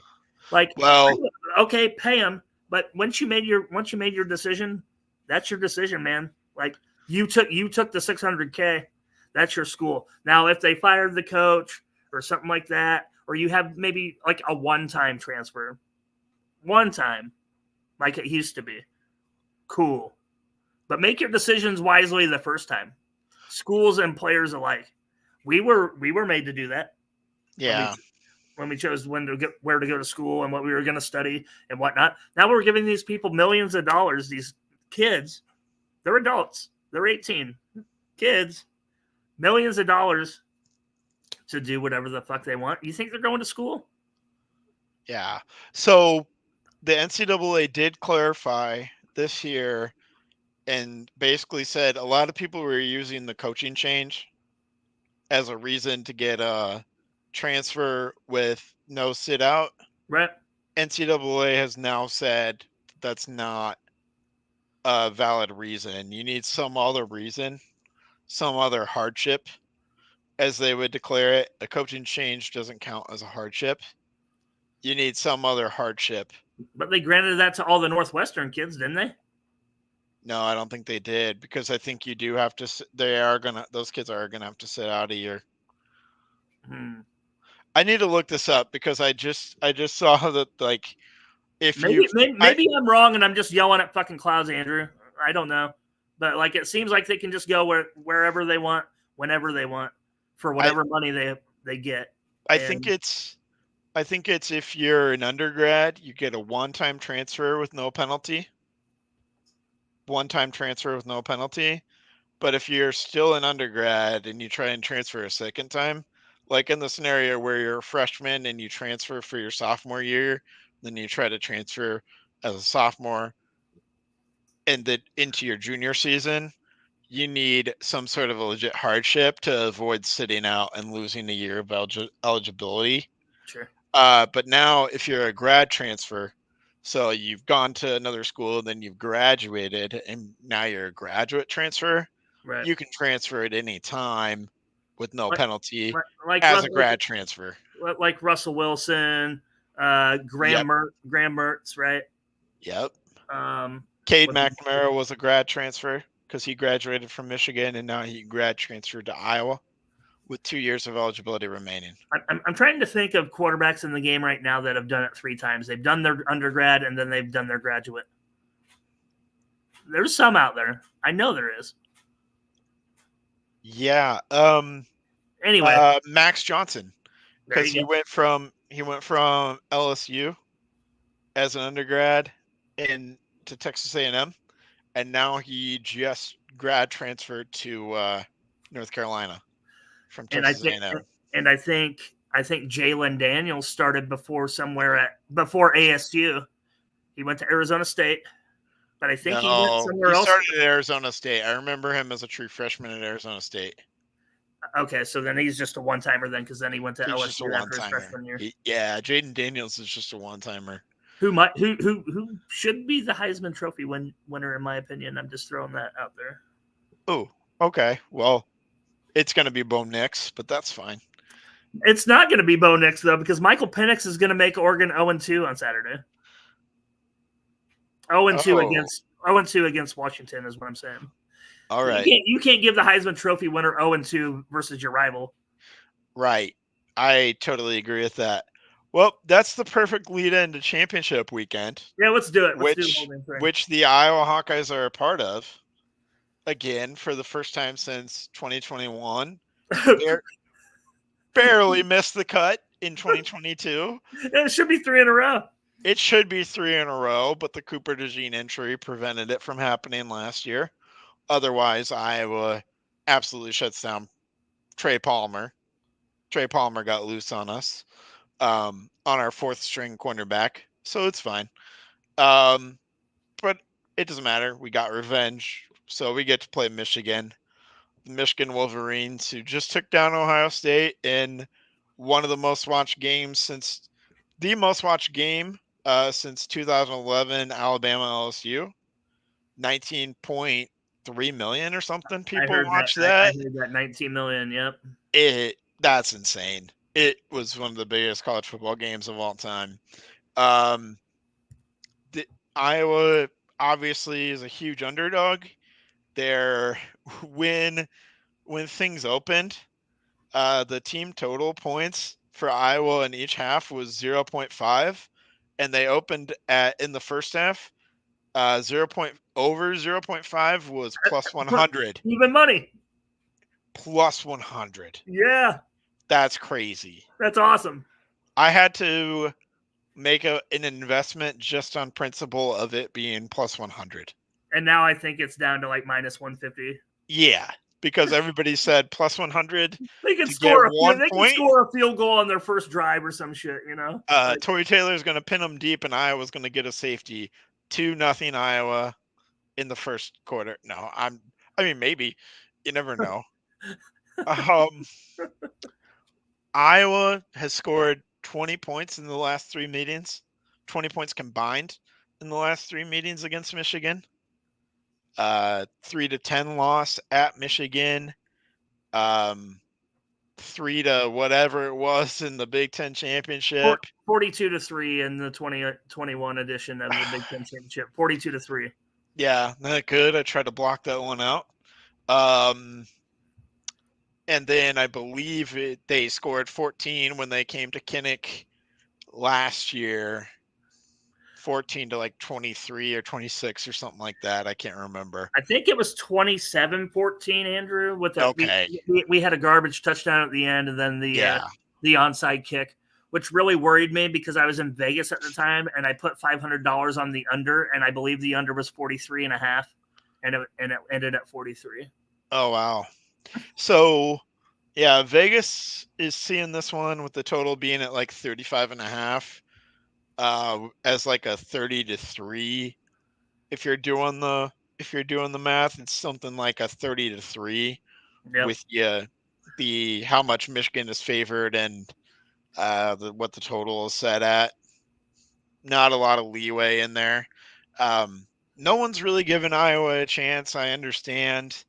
Like, well, okay, pay them, but once you made your decision, that's your decision, man. Like, you took the $600K, that's your school. Now, if they fired the coach or something like that, or you have maybe like a one-time transfer, one time, like it used to be. Cool, but make your decisions wisely the first time. Schools and players alike. We were made to do that. Yeah. When we chose where to go to school and what we were going to study and whatnot. Now we're giving these people millions of dollars. These kids, they're adults. They're 18 kids, millions of dollars to do whatever the fuck they want. You think they're going to school? Yeah. So the NCAA did clarify this year and basically said a lot of people were using the coaching change as a reason to get a transfer with no sit out. Right. NCAA has now said that's not a valid reason. You need some other reason, some other hardship, as they would declare it. A coaching change doesn't count as a hardship. You need some other hardship. But they granted that to all the Northwestern kids, didn't they? No, I don't think they did, because I think you do have to. Those kids are gonna have to sit out a year. I need to look this up because I just saw that, like, if maybe I'm wrong and I'm just yelling at fucking clouds, Andrew. I don't know, but like it seems like they can just go wherever they want, whenever they want, for whatever money they get. I think it's if you're an undergrad, you get a one-time transfer with no penalty. One-time transfer with no penalty. But if you're still an undergrad and you try and transfer a second time, like in the scenario where you're a freshman and you transfer for your sophomore year, then you try to transfer as a sophomore and then into your junior season, you need some sort of a legit hardship to avoid sitting out and losing a year of eligibility. Sure. But now if you're a grad transfer, so you've gone to another school and then you've graduated and now you're a graduate transfer, right, you can transfer at any time with no penalty like as a grad transfer. Like Russell Wilson, Graham Mertz, right? Yep. Cade McNamara was a grad transfer because he graduated from Michigan and now he grad transferred to Iowa with 2 years of eligibility remaining. I'm trying to think of quarterbacks in the game right now that have done it 3 times. They've done their undergrad and then they've done their graduate. There's some out there. I know there is. Yeah. Anyway, Max Johnson, because he went from LSU as an undergrad to Texas A&M, and now he just grad transferred to North Carolina from Texas A&M. And I think Jalen Daniels started before ASU. He went to Arizona State, but I think he went somewhere else. He started at Arizona State. I remember him as a true freshman at Arizona State. Okay, so then he's just a one-timer then, because then he went to LSU after his freshman year. Jaden Daniels is just a one-timer. Who should be the Heisman Trophy winner, in my opinion. I'm just throwing that out there. Oh, okay. Well, it's going to be Bo Nix, but that's fine. It's not going to be Bo Nix, though, because Michael Penix is going to make Oregon 0-2 on Saturday. 0-2 against Washington is what I'm saying. All right. You can't give the Heisman Trophy winner 0-2 versus your rival. Right. I totally agree with that. Well, that's the perfect lead into championship weekend. Yeah, let's do it. Which the Iowa Hawkeyes are a part of. Again, for the first time since 2021. Barely missed the cut in 2022. It should be 3 in a row. It should be 3 in a row, but the Cooper DeJean injury prevented it from happening last year. Otherwise, Iowa absolutely shuts down Trey Palmer. Trey Palmer got loose on us on our 4th string cornerback, so it's fine. But it doesn't matter. We got revenge, so we get to play Michigan. The Michigan Wolverines, who just took down Ohio State in one of the most watched games since 2011 Alabama LSU. 19.3 million or something people watched that. I heard that 19 million, yep. That's insane. It was one of the biggest college football games of all time. Iowa obviously is a huge underdog. When things opened, The team total points for Iowa in each half was 0.5, and they opened in the first half. 0.5 was plus 100. Even money. Plus 100. Yeah, That's crazy. that's awesome. I had to make an investment just on principle of it being plus 100. And now I think it's down to like minus 150. Yeah, because everybody said plus 100 They can to score get 1 They point. can score a field goal on their first drive or some shit, you know. Tory Taylor's going to pin them deep, and Iowa's going to get a safety. 2-0 Iowa in the first quarter. No, I mean maybe. You never know. Iowa has scored 20 points in the last 3 meetings. 20 points combined in the last 3 meetings against Michigan. 3-10 loss at Michigan. 3 to whatever it was in the Big Ten Championship. 42-3 in the 2021 edition of the Big Ten Championship. 42-3. Yeah, not good. I tried to block that one out. And then I believe they scored 14 when they came to Kinnick last year. 14 to like 23 or 26 or something like that. I can't remember. I think it was 27-14, Andrew. Okay. We had a garbage touchdown at the end, and then the onside kick, which really worried me because I was in Vegas at the time, and I put $500 on the under, and I believe the under was 43.5, and it ended at 43. Oh wow. So yeah, Vegas is seeing this one with the total being at like 35.5. As like a 30-3. If you're doing the math, it's something like a 30-3 with how much Michigan is favored and what the total is set at. Not a lot of leeway in there. No one's really given Iowa a chance. I understand.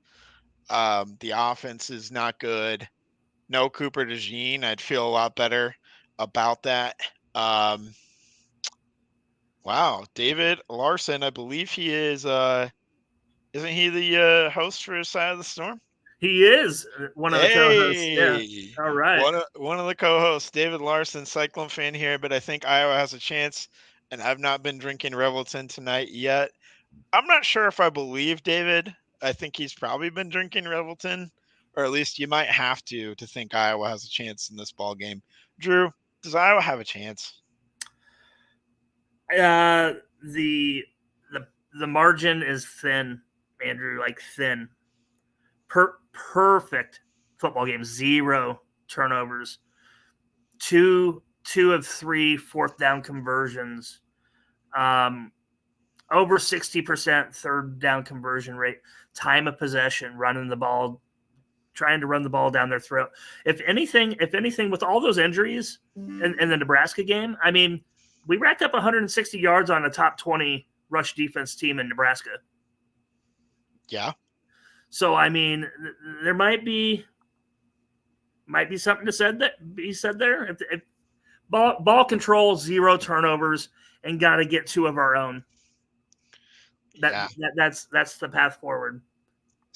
The offense is not good. No Cooper DeJean. I'd feel a lot better about that. Wow, David Larson, I believe he is. Isn't he the host for Side of the Storm? He is one of the co-hosts. Yeah. All right. One of the co-hosts, David Larson, Cyclone fan here, but I think Iowa has a chance, and I've not been drinking Revelton tonight yet. I'm not sure if I believe David. I think he's probably been drinking Revelton, or at least you might have to think Iowa has a chance in this ball game. Drew, does Iowa have a chance? The margin is thin, Andrew, like thin. Perfect football game. 0 turnovers. 2 of 3 fourth down conversions. Over 60% third down conversion rate. Time of possession, running the ball, trying to run the ball down their throat. If anything, with all those injuries in the Nebraska game, I mean, we racked up 160 yards on a top 20 rush defense team in Nebraska. Yeah. So, I mean, there might be something to be said there. If ball control, 0 turnovers, and got to get 2 of our own. That's the path forward.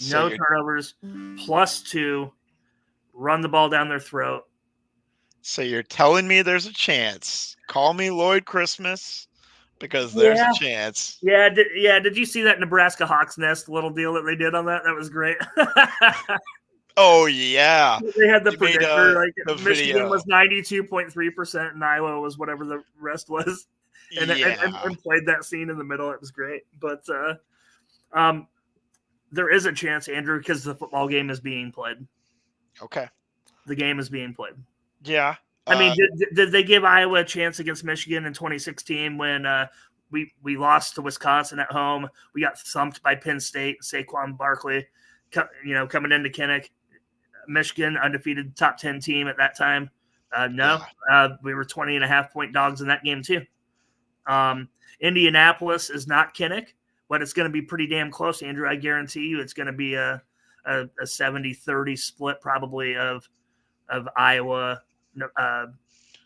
No turnovers, +2, run the ball down their throat. So you're telling me there's a chance. Call me Lloyd Christmas, because there's a chance. Yeah, did you see that Nebraska Hawks Nest little deal that they did on that? That was great. Oh, yeah. They had the predictor. Michigan video. Was 92.3%, and Iowa was whatever the rest was. And played that scene in the middle. It was great. But there is a chance, Andrew, because the football game is being played. Okay. The game is being played. Yeah. I mean, did they give Iowa a chance against Michigan in 2016 when we lost to Wisconsin at home? We got thumped by Penn State, Saquon Barkley, coming into Kinnick. Michigan, undefeated top 10 team at that time. No, we were 20.5-point dogs in that game too. Indianapolis is not Kinnick, but it's going to be pretty damn close, Andrew. I guarantee you it's going to be a 70-30 split probably of Iowa,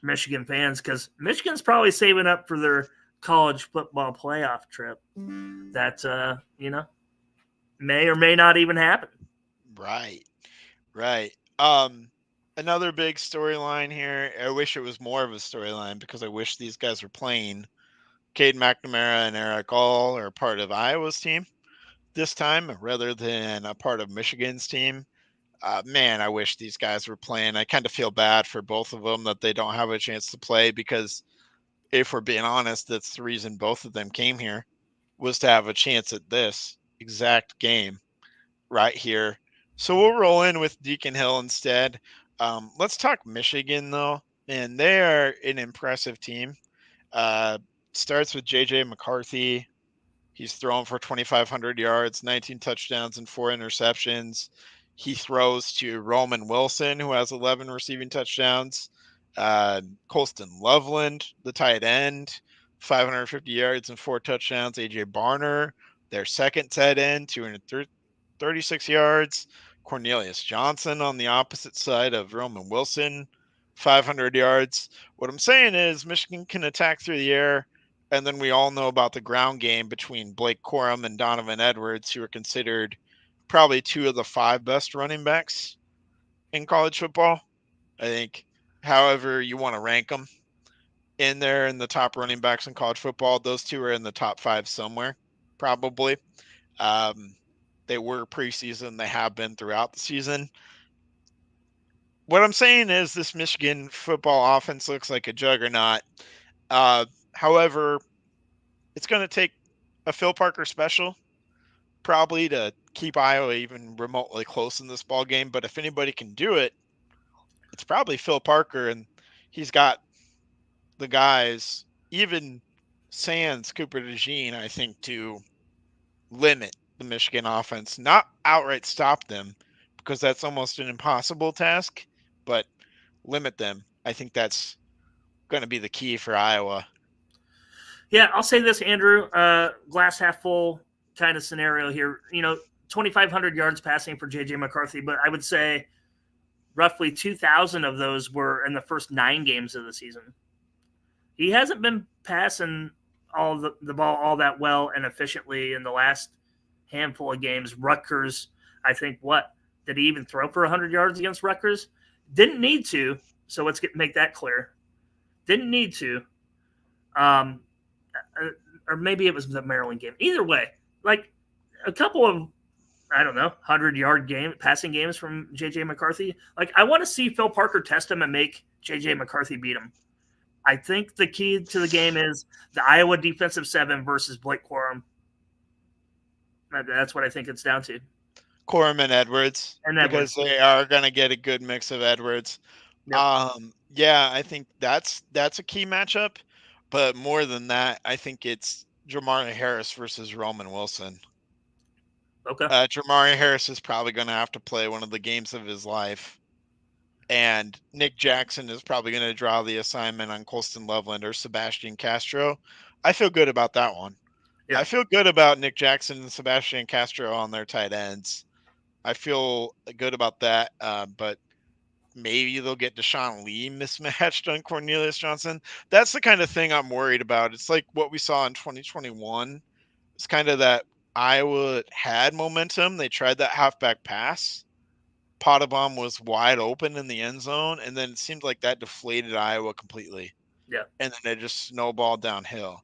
Michigan fans, because Michigan's probably saving up for their college football playoff trip that, may or may not even happen. Right. Another big storyline here. I wish it was more of a storyline because I wish these guys were playing. Cade McNamara and Eric All are part of Iowa's team this time rather than a part of Michigan's team. Man, I wish these guys were playing. I kind of feel bad for both of them that they don't have a chance to play because if we're being honest, that's the reason both of them came here was to have a chance at this exact game right here. So we'll roll in with Deacon Hill instead. Let's talk Michigan though, and they are an impressive team. Uh, Starts with JJ McCarthy. He's thrown for 2,500 yards, 19 touchdowns, and 4 interceptions. He throws to Roman Wilson, who has 11 receiving touchdowns. Colston Loveland, the tight end, 550 yards and 4 touchdowns. AJ Barner, their second tight end, 236 yards. Cornelius Johnson on the opposite side of Roman Wilson, 500 yards. What I'm saying is Michigan can attack through the air. And then we all know about the ground game between Blake Corum and Donovan Edwards, who are considered probably 2 of the 5 best running backs in college football. I think, however you want to rank them in there in the top running backs in college football, those 2 are in the top 5 somewhere, probably. They were preseason. They have been throughout the season. What I'm saying is this Michigan football offense looks like a juggernaut. However, it's going to take a Phil Parker special probably to keep Iowa even remotely close in this ball game. But if anybody can do it, it's probably Phil Parker, and he's got the guys, even sans Cooper DeJean, I think, to limit the Michigan offense, not outright stop them, because that's almost an impossible task, but limit them. I think that's going to be the key for Iowa. Yeah, I'll say this, Andrew. Glass half full kind of scenario here. 2,500 yards passing for J.J. McCarthy, but I would say roughly 2,000 of those were in the first 9 games of the season. He hasn't been passing all the ball all that well and efficiently in the last handful of games. Rutgers, I think, did he even throw for 100 yards against Rutgers? Didn't need to, so let's make that clear. Didn't need to. Or maybe it was the Maryland game. Either way, like a couple of, 100-yard passing games from J.J. McCarthy. Like, I want to see Phil Parker test him and make J.J. McCarthy beat him. I think the key to the game is the Iowa defensive 7 versus Blake Corum. That's what I think it's down to. Corum and Edwards. Because they are going to get a good mix of Edwards. Yep. Yeah, I think that's a key matchup. But more than that, I think it's Jamari Harris versus Roman Wilson. Okay. Jamari Harris is probably going to have to play one of the games of his life. And Nick Jackson is probably going to draw the assignment on Colston Loveland or Sebastian Castro. I feel good about that one. Yeah. I feel good about Nick Jackson and Sebastian Castro on their tight ends. I feel good about that. But maybe they'll get Deshaun Lee mismatched on Cornelius Johnson. That's the kind of thing I'm worried about. It's like what we saw in 2021. It's kind of that Iowa had momentum. They tried that halfback pass. Potabom was wide open in the end zone, and then it seemed like that deflated Iowa completely. Yeah. And then it just snowballed downhill.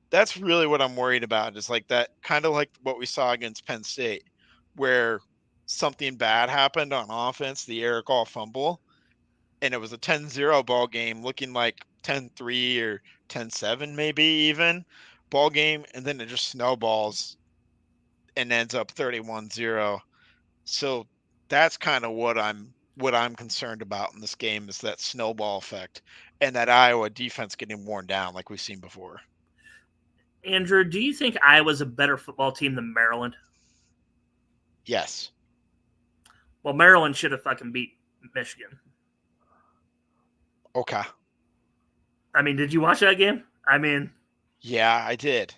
That's really what I'm worried about, is like that, kind of like what we saw against Penn State, where something bad happened on offense, the Eric All fumble, and it was a 10-0 ball game looking like 10-3 or 10-7 maybe even ball game, and then it just snowballs and ends up 31-0. So that's kind of what I'm concerned about in this game, is that snowball effect and that Iowa defense getting worn down like we've seen before. Andrew, do you think Iowa's a better football team than Maryland? Yes. Well, Maryland should have fucking beat Michigan. Okay. I mean, did you watch that game? I mean, yeah, I did.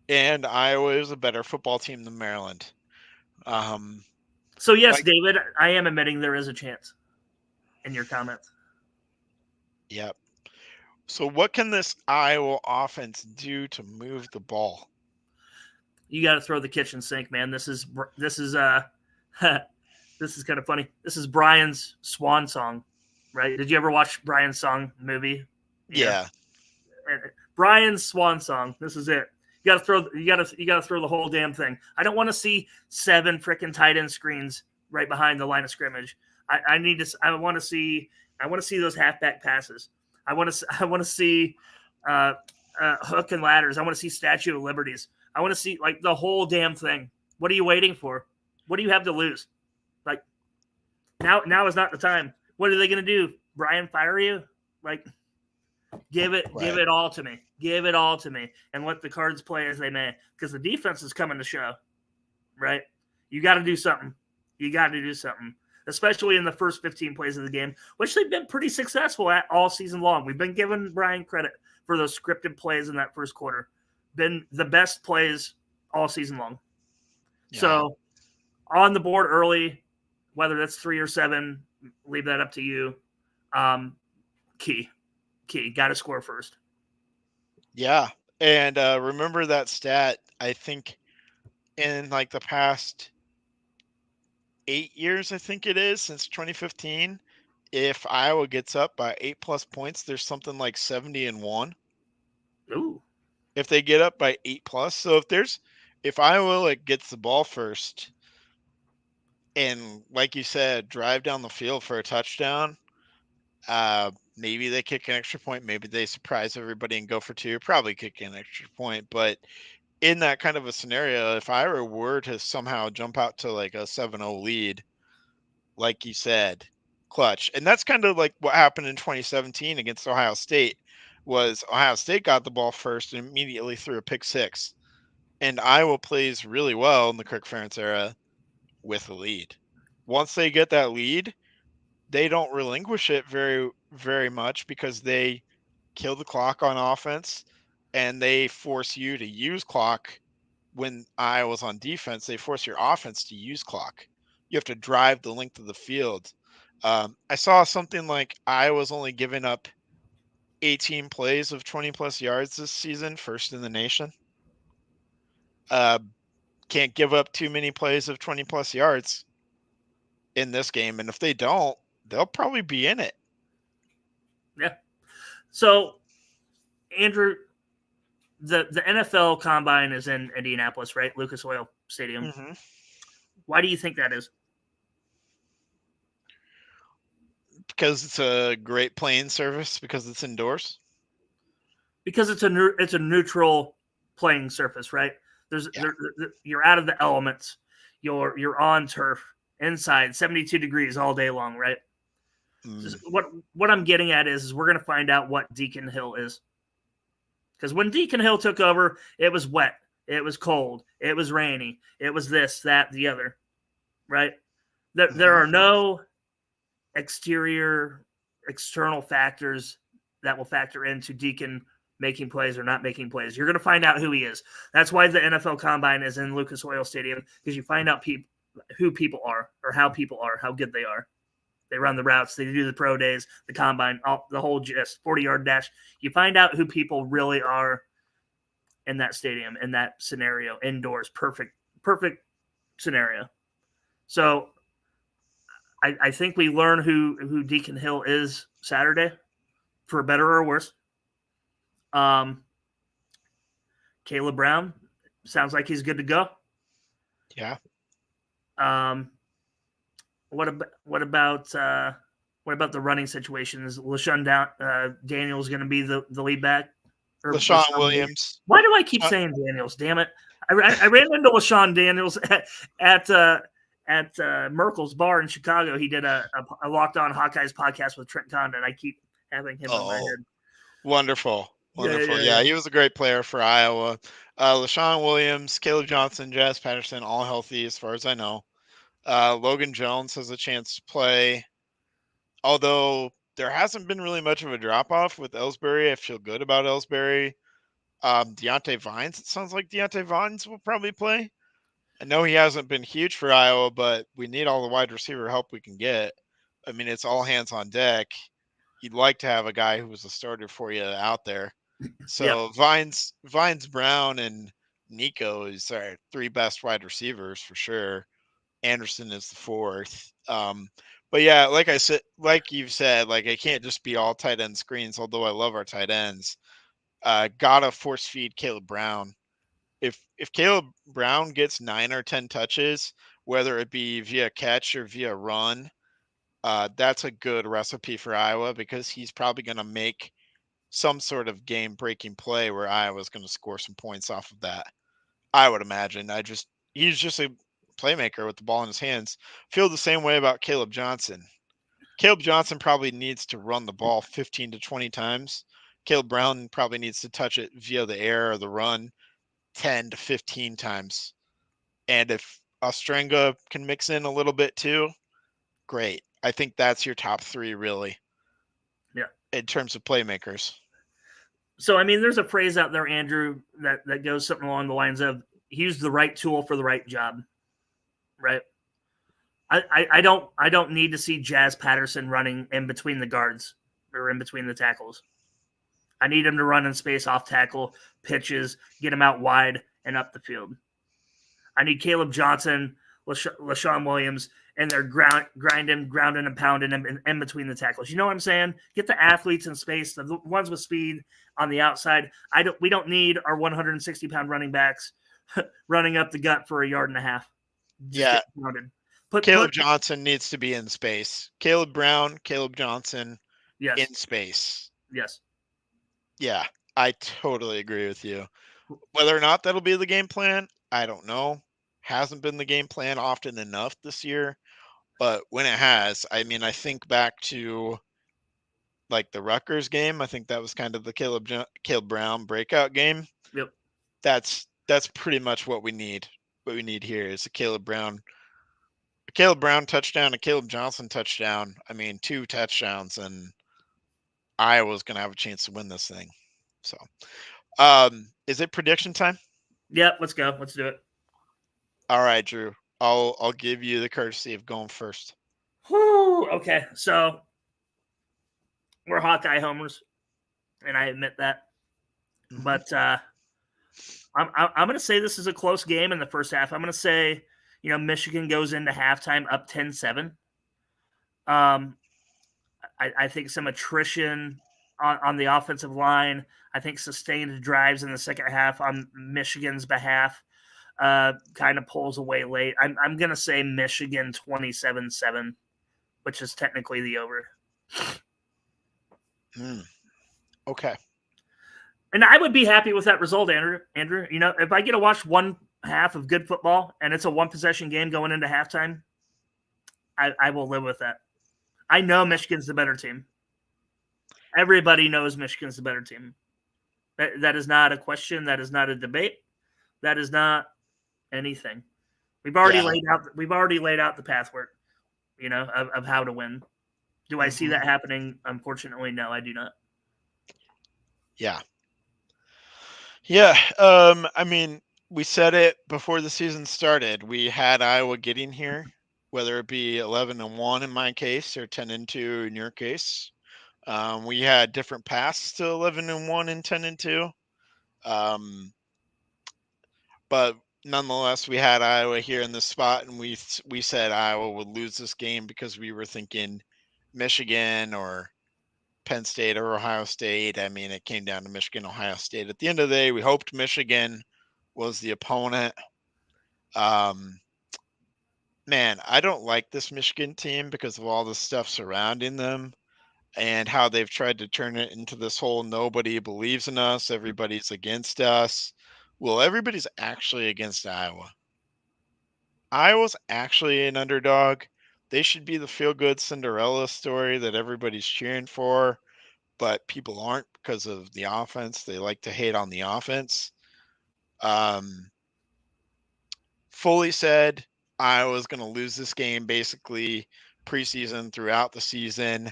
And Iowa is a better football team than Maryland. So yes, David, I am admitting there is a chance in your comments. Yep. So what can this Iowa offense do to move the ball? You got to throw the kitchen sink, man. This is This is kind of funny. This is Brian's swan song, right? Did you ever watch Brian's song movie? Yeah. Brian's swan song. This is it. You gotta throw the whole damn thing. I don't want to see 7 freaking tight end screens right behind the line of scrimmage. I want to see those halfback passes. I want to see hook and ladders. I want to see Statue of Liberties. I want to see like the whole damn thing. What are you waiting for? What do you have to lose? Like now is not the time. What are they going to do? Brian, fire you? Like give it all to me. Give it all to me and let the cards play as they may, because the defense is coming to show, right? You got to do something. Especially in the first 15 plays of the game, which they've been pretty successful at all season long. We've been giving Brian credit for those scripted plays in that first quarter. Been the best plays all season long. Yeah. So on the board early, whether that's 3 or 7, leave that up to you. Key. Got to score first. Yeah. And remember that stat, I think in like the past 8 years, I think it is, since 2015, if Iowa gets up by 8+ points, there's something like 70-1. Ooh. If they get up by 8+. So if Iowa like gets the ball first and, like you said, drive down the field for a touchdown, maybe they kick an extra point, maybe they surprise everybody and go for 2, probably kick an extra point. But in that kind of a scenario, if Iowa were to somehow jump out to like a 7-0 lead, like you said, clutch. And that's kind of like what happened in 2017 against Ohio State. Was Ohio State got the ball first and immediately threw a pick 6. And Iowa plays really well in the Kirk Ferentz era with a lead. Once they get that lead, they don't relinquish it very, very much, because they kill the clock on offense and they force you to use clock. When Iowa's on defense, they force your offense to use clock. You have to drive the length of the field. I saw something like Iowa's only given up 18 plays of 20+ yards this season, first in the nation. Can't give up too many plays of 20+ yards in this game. And if they don't, they'll probably be in it. Yeah. So, Andrew, the NFL Combine is in Indianapolis, right? Lucas Oil Stadium. Mm-hmm. Why do you think that is? Because it's a great playing surface, because it's indoors. Because it's a neutral playing surface, right? You're out of the elements. You're on turf, inside, 72 degrees all day long, right? What I'm getting at is we're going to find out what Deacon Hill is. Because when Deacon Hill took over, it was wet, it was cold, it was rainy, it was this, that, the other, right? There are no external factors that will factor into Deacon making plays or not making plays. You're going to find out who he is. That's why the NFL Combine is in Lucas Oil Stadium, because you find out who people are, or how people are, how good they are. They run the routes, they do the pro days, the combine, the whole gist, 40-yard dash. You find out who people really are in that stadium, in that scenario, indoors, perfect scenario. So I think we learn who Deacon Hill is Saturday, for better or worse. Caleb Brown sounds like he's good to go. Yeah. What about the running situation? Is LaShawn Daniels going to be the lead back? LaShawn Williams. Why do I keep saying Daniels? Damn it! I ran into LaShawn Daniels at Merkel's bar in Chicago. He did a Locked On Hawkeyes podcast with Trent Condon. I keep having him in my head. Wonderful. Yeah, he was a great player for Iowa. LaShawn Williams, Caleb Johnson, Jazz Patterson, all healthy as far as I know. Logan Jones has a chance to play. Although there hasn't been really much of a drop-off with Ellsbury. I feel good about Ellsbury. Deontay Vines, it sounds like Deontay Vines will probably play. I know he hasn't been huge for Iowa, but we need all the wide receiver help we can get. I mean, it's all hands on deck. You'd like to have a guy who was a starter for you out there. So Vines, Brown, and Nico is our 3 best wide receivers for sure. Anderson is the fourth. But yeah, like I said, like you've said, like it can't just be all tight end screens. Although I love our tight ends, gotta force feed Caleb Brown. If Caleb Brown gets 9 or 10 touches, whether it be via catch or via run, that's a good recipe for Iowa because he's probably going to make some sort of game-breaking play where Iowa's going to score some points off of that. I would imagine. He's just a playmaker with the ball in his hands. Feel the same way about Caleb Johnson. Caleb Johnson probably needs to run the ball 15 to 20 times. Caleb Brown probably needs to touch it via the air or the run 10 to 15 times. And if Ostrenga can mix in a little bit too, great. I think that's your top three, really. Yeah. In terms of playmakers. So, I mean, there's a phrase out there, Andrew, that goes something along the lines of he used the right tool for the right job, right? I don't need to see Jazz Patterson running in between the guards or in between the tackles. I need him to run in space off tackle, pitches, get him out wide and up the field. I need Caleb Johnson, LaShawn Williams, and they're grinding and pounding them in between the tackles. You know what I'm saying? Get the athletes in space, the ones with speed on the outside. We don't need our 160-pound running backs running up the gut for a yard and a half. Yeah. Caleb Johnson needs to be in space. Caleb Brown, Caleb Johnson, yes. In space. Yes. Yeah, I totally agree with you. Whether or not that'll be the game plan, I don't know. Hasn't been the game plan often enough this year. But when it has, I mean, I think back to like the Rutgers game. I think that was kind of the Caleb Brown breakout game. Yep. That's pretty much what we need. What we need here is a Caleb Brown touchdown, a Caleb Johnson touchdown. I mean, 2 touchdowns, and Iowa's going to have a chance to win this thing. So, is it prediction time? Yep. Let's go. Let's do it. All right, Drew. I'll give you the courtesy of going first. Whew, okay, so we're Hawkeye homers, and I admit that. But I'm going to say this is a close game in the first half. I'm going to say, Michigan goes into halftime up 10-7. I think some attrition on the offensive line. I think sustained drives in the second half on Michigan's behalf kind of pulls away late. I'm going to say Michigan 27-7, which is technically the over. Okay. And I would be happy with that result, Andrew. If I get to watch one half of good football and it's a one-possession game going into halftime, I will live with that. I know Michigan's the better team. Everybody knows Michigan's the better team. That is not a question. That is not a debate. That is not anything. We've already laid out the pathwork, of how to win. Do I see that happening? Unfortunately, no, I do not. Yeah. Yeah. I mean, we said it before the season started. We had Iowa getting here, whether it be 11-1 in my case or 10-2 in your case. We had different paths to 11-1 and 10-2. But nonetheless, we had Iowa here in this spot, and we said Iowa would lose this game because we were thinking Michigan or Penn State or Ohio State. I mean, it came down to Michigan, Ohio State. At the end of the day, we hoped Michigan was the opponent. Man, I don't like this Michigan team because of all the stuff surrounding them and how they've tried to turn it into this whole nobody believes in us, everybody's against us. Well, everybody's actually against Iowa. Iowa's actually an underdog. They should be the feel-good Cinderella story that everybody's cheering for, but people aren't because of the offense. They like to hate on the offense. Fully said, Iowa's going to lose this game basically preseason throughout the season.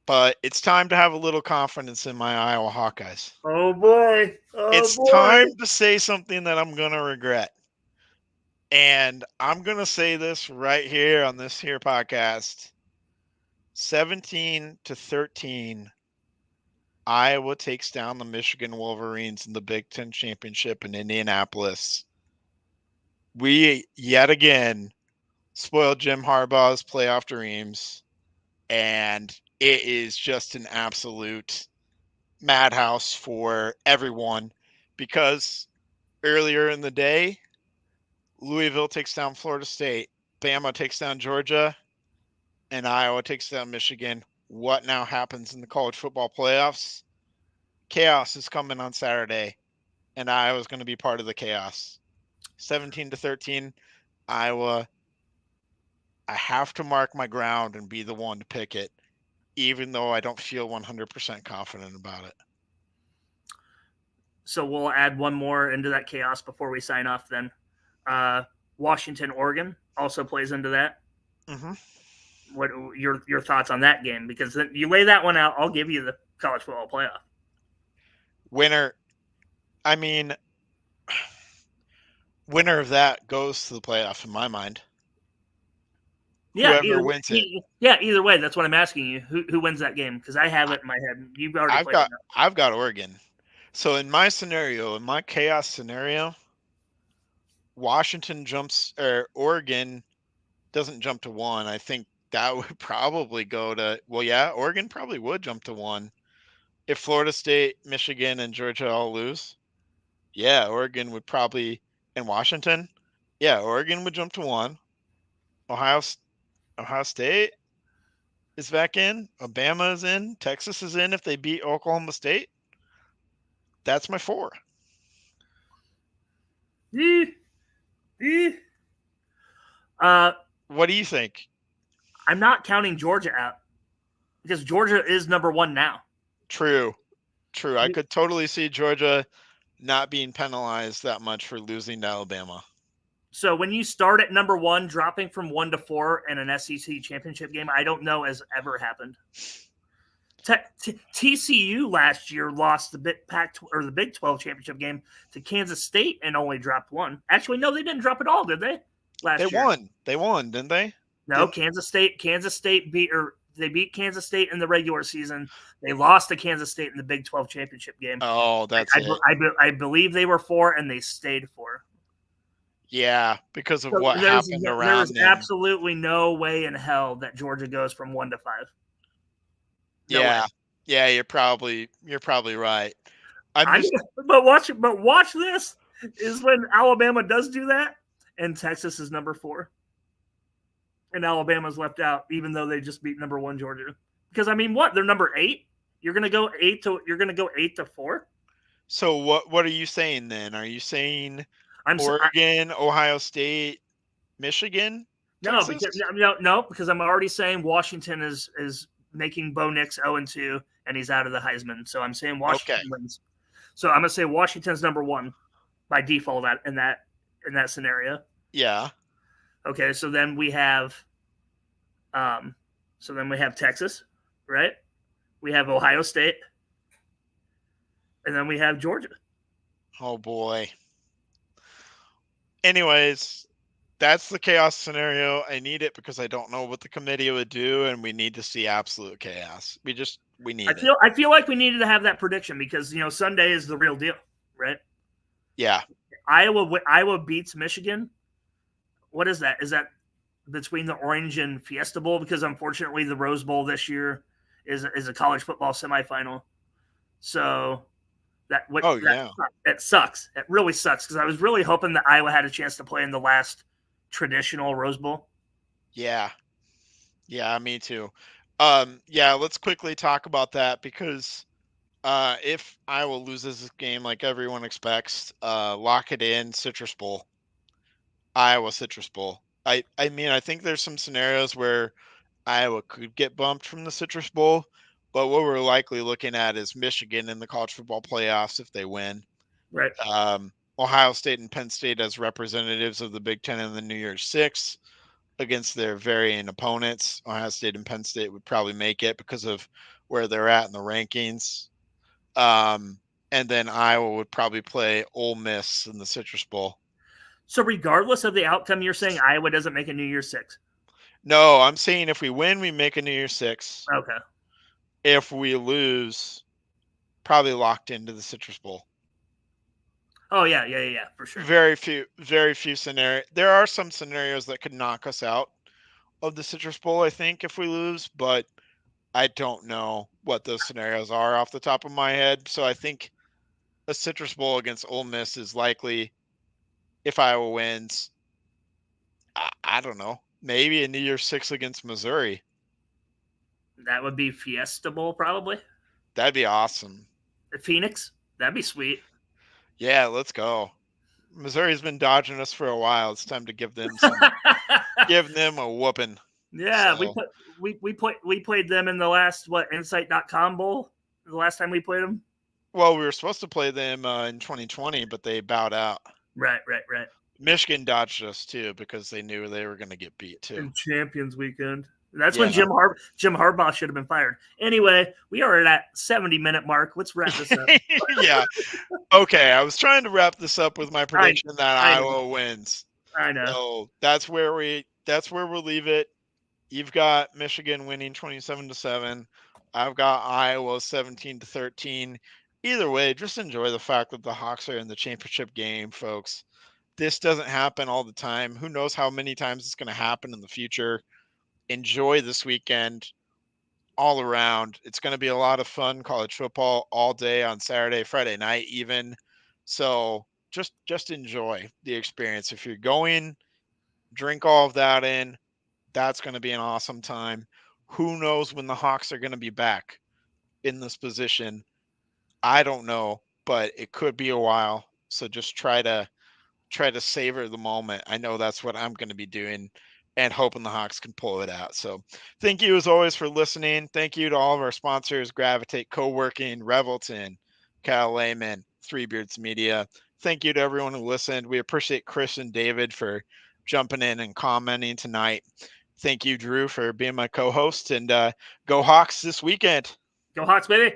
But it's time to have a little confidence in my Iowa Hawkeyes. Oh, boy. It's time to say something that I'm going to regret. And I'm going to say this right here on this here podcast. 17-13, Iowa takes down the Michigan Wolverines in the Big Ten Championship in Indianapolis. we yet again spoiled Jim Harbaugh's playoff dreams, and it is just an absolute madhouse for everyone because earlier in the day, Louisville takes down Florida State, Bama takes down Georgia, and Iowa takes down Michigan. What now happens in the college football playoffs? Chaos is coming on Saturday, and Iowa's going to be part of the chaos. 17-13, Iowa. I have to mark my ground and be the one to pick it, even though I don't feel 100% confident about it. So we'll add one more into that chaos before we sign off then. Washington, Oregon also plays into that. Mm-hmm. What your thoughts on that game? Because then you lay that one out, I'll give you the college football playoff. Winner of that goes to the playoff in my mind. Yeah, Whoever wins it. Yeah, either way, that's what I'm asking you. Who wins that game? Because I have it in my head. You've already played it. I've got Oregon. So in my scenario, in my chaos scenario, Oregon doesn't jump to 1. I think that would probably go to, Oregon probably would jump to 1. If Florida State, Michigan, and Georgia all lose, Oregon would probably, and Washington, Oregon would jump to 1. Ohio State is back in. Alabama is in. Texas is in if they beat Oklahoma State. That's my 4. What do you think? I'm not counting Georgia out because Georgia is number 1 now. True. I could totally see Georgia not being penalized that much for losing to Alabama. So when you start at number 1, dropping from 1 to 4 in an SEC championship game, I don't know has ever happened. TCU last year lost the Big 12 championship game to Kansas State and only dropped 1. Actually, no, they didn't drop it all, did they? They won, didn't they? No, Kansas State beat Kansas State in the regular season. They lost to Kansas State in the Big 12 championship game. Oh, that's it. I believe they were 4 and they stayed 4. Yeah, because of what happened around them. There's absolutely no way in hell that Georgia goes from 1 to 5. No way. Yeah, you're probably right. But watch this is when Alabama does do that, and Texas is number 4, and Alabama's left out, even though they just beat number 1 Georgia. Because they're number 8. You're gonna go 8 to 4. So what are you saying then? Are you saying Oregon, Ohio State, Michigan? No, because I'm already saying Washington is making Bo Nix 0-2, and he's out of the Heisman. So I'm saying Washington wins. So I'm gonna say Washington's number 1 by default in that scenario. Yeah. Okay, so then we have Texas, right? We have Ohio State, and then we have Georgia. Oh boy. Anyways, that's the chaos scenario. I need it because I don't know what the committee would do, and we need to see absolute chaos. We need it. I feel like we needed to have that prediction because Sunday is the real deal, right? Yeah. Iowa beats Michigan. What is that? Is that between the Orange and Fiesta Bowl? Because unfortunately, the Rose Bowl this year is a college football semifinal. So it sucks. It really sucks because I was really hoping that Iowa had a chance to play in the last traditional Rose Bowl. Yeah, me too. Let's quickly talk about that because if Iowa loses this game like everyone expects, lock it in, Citrus Bowl. Iowa Citrus Bowl. I think there's some scenarios where Iowa could get bumped from the Citrus Bowl, but what we're likely looking at is Michigan in the college football playoffs if they win. Right. Ohio State and Penn State as representatives of the Big Ten in the New Year's Six against their varying opponents. Ohio State and Penn State would probably make it because of where they're at in the rankings. And then Iowa would probably play Ole Miss in the Citrus Bowl. So regardless of the outcome, you're saying Iowa doesn't make a New Year's Six? No, I'm saying if we win, we make a New Year's Six. Okay. If we lose, probably locked into the Citrus Bowl. Oh yeah, for sure. Very few scenarios. There are some scenarios that could knock us out of the Citrus Bowl, I think, if we lose, but I don't know what those scenarios are off the top of my head. So I think a Citrus Bowl against Ole Miss is likely if Iowa wins. I don't know. Maybe a New Year's Six against Missouri. That would be Fiesta Bowl, probably. That'd be awesome. Phoenix, that'd be sweet. Yeah, let's go. Missouri's been dodging us for a while. It's time to give them give them a whooping. Yeah, So, we played them in the last Insight.com Bowl. The last time we played them. well, we were supposed to play them in 2020, but they bowed out. Right. Michigan dodged us too because they knew they were going to get beat too. In Champions Weekend. That's when Jim Harbaugh should have been fired. Anyway, we are at that 70-minute mark. Let's wrap this up. Yeah. Okay, I was trying to wrap this up with my prediction that Iowa wins. I know. So that's where we'll leave it. You've got Michigan winning 27-7. I've got Iowa 17-13. Either way, just enjoy the fact that the Hawks are in the championship game, folks. This doesn't happen all the time. Who knows how many times it's going to happen in the future. Enjoy this weekend all around. It's going to be a lot of fun. College football all day on Saturday, Friday night even. So just enjoy the experience. If you're going, drink all of that in. That's going to be an awesome time. Who knows when the Hawks are going to be back in this position? I don't know, but it could be a while. So just try to savor the moment. I know that's what I'm going to be doing and hoping the Hawks can pull it out. So thank you as always for listening. Thank you to all of our sponsors, Gravitate Co-working, Revelton, Kyle Lehman, Three Beards Media. Thank you to everyone who listened. We appreciate Chris and David for jumping in and commenting tonight. Thank you, Drew, for being my co-host, and go Hawks this weekend. Go Hawks, baby.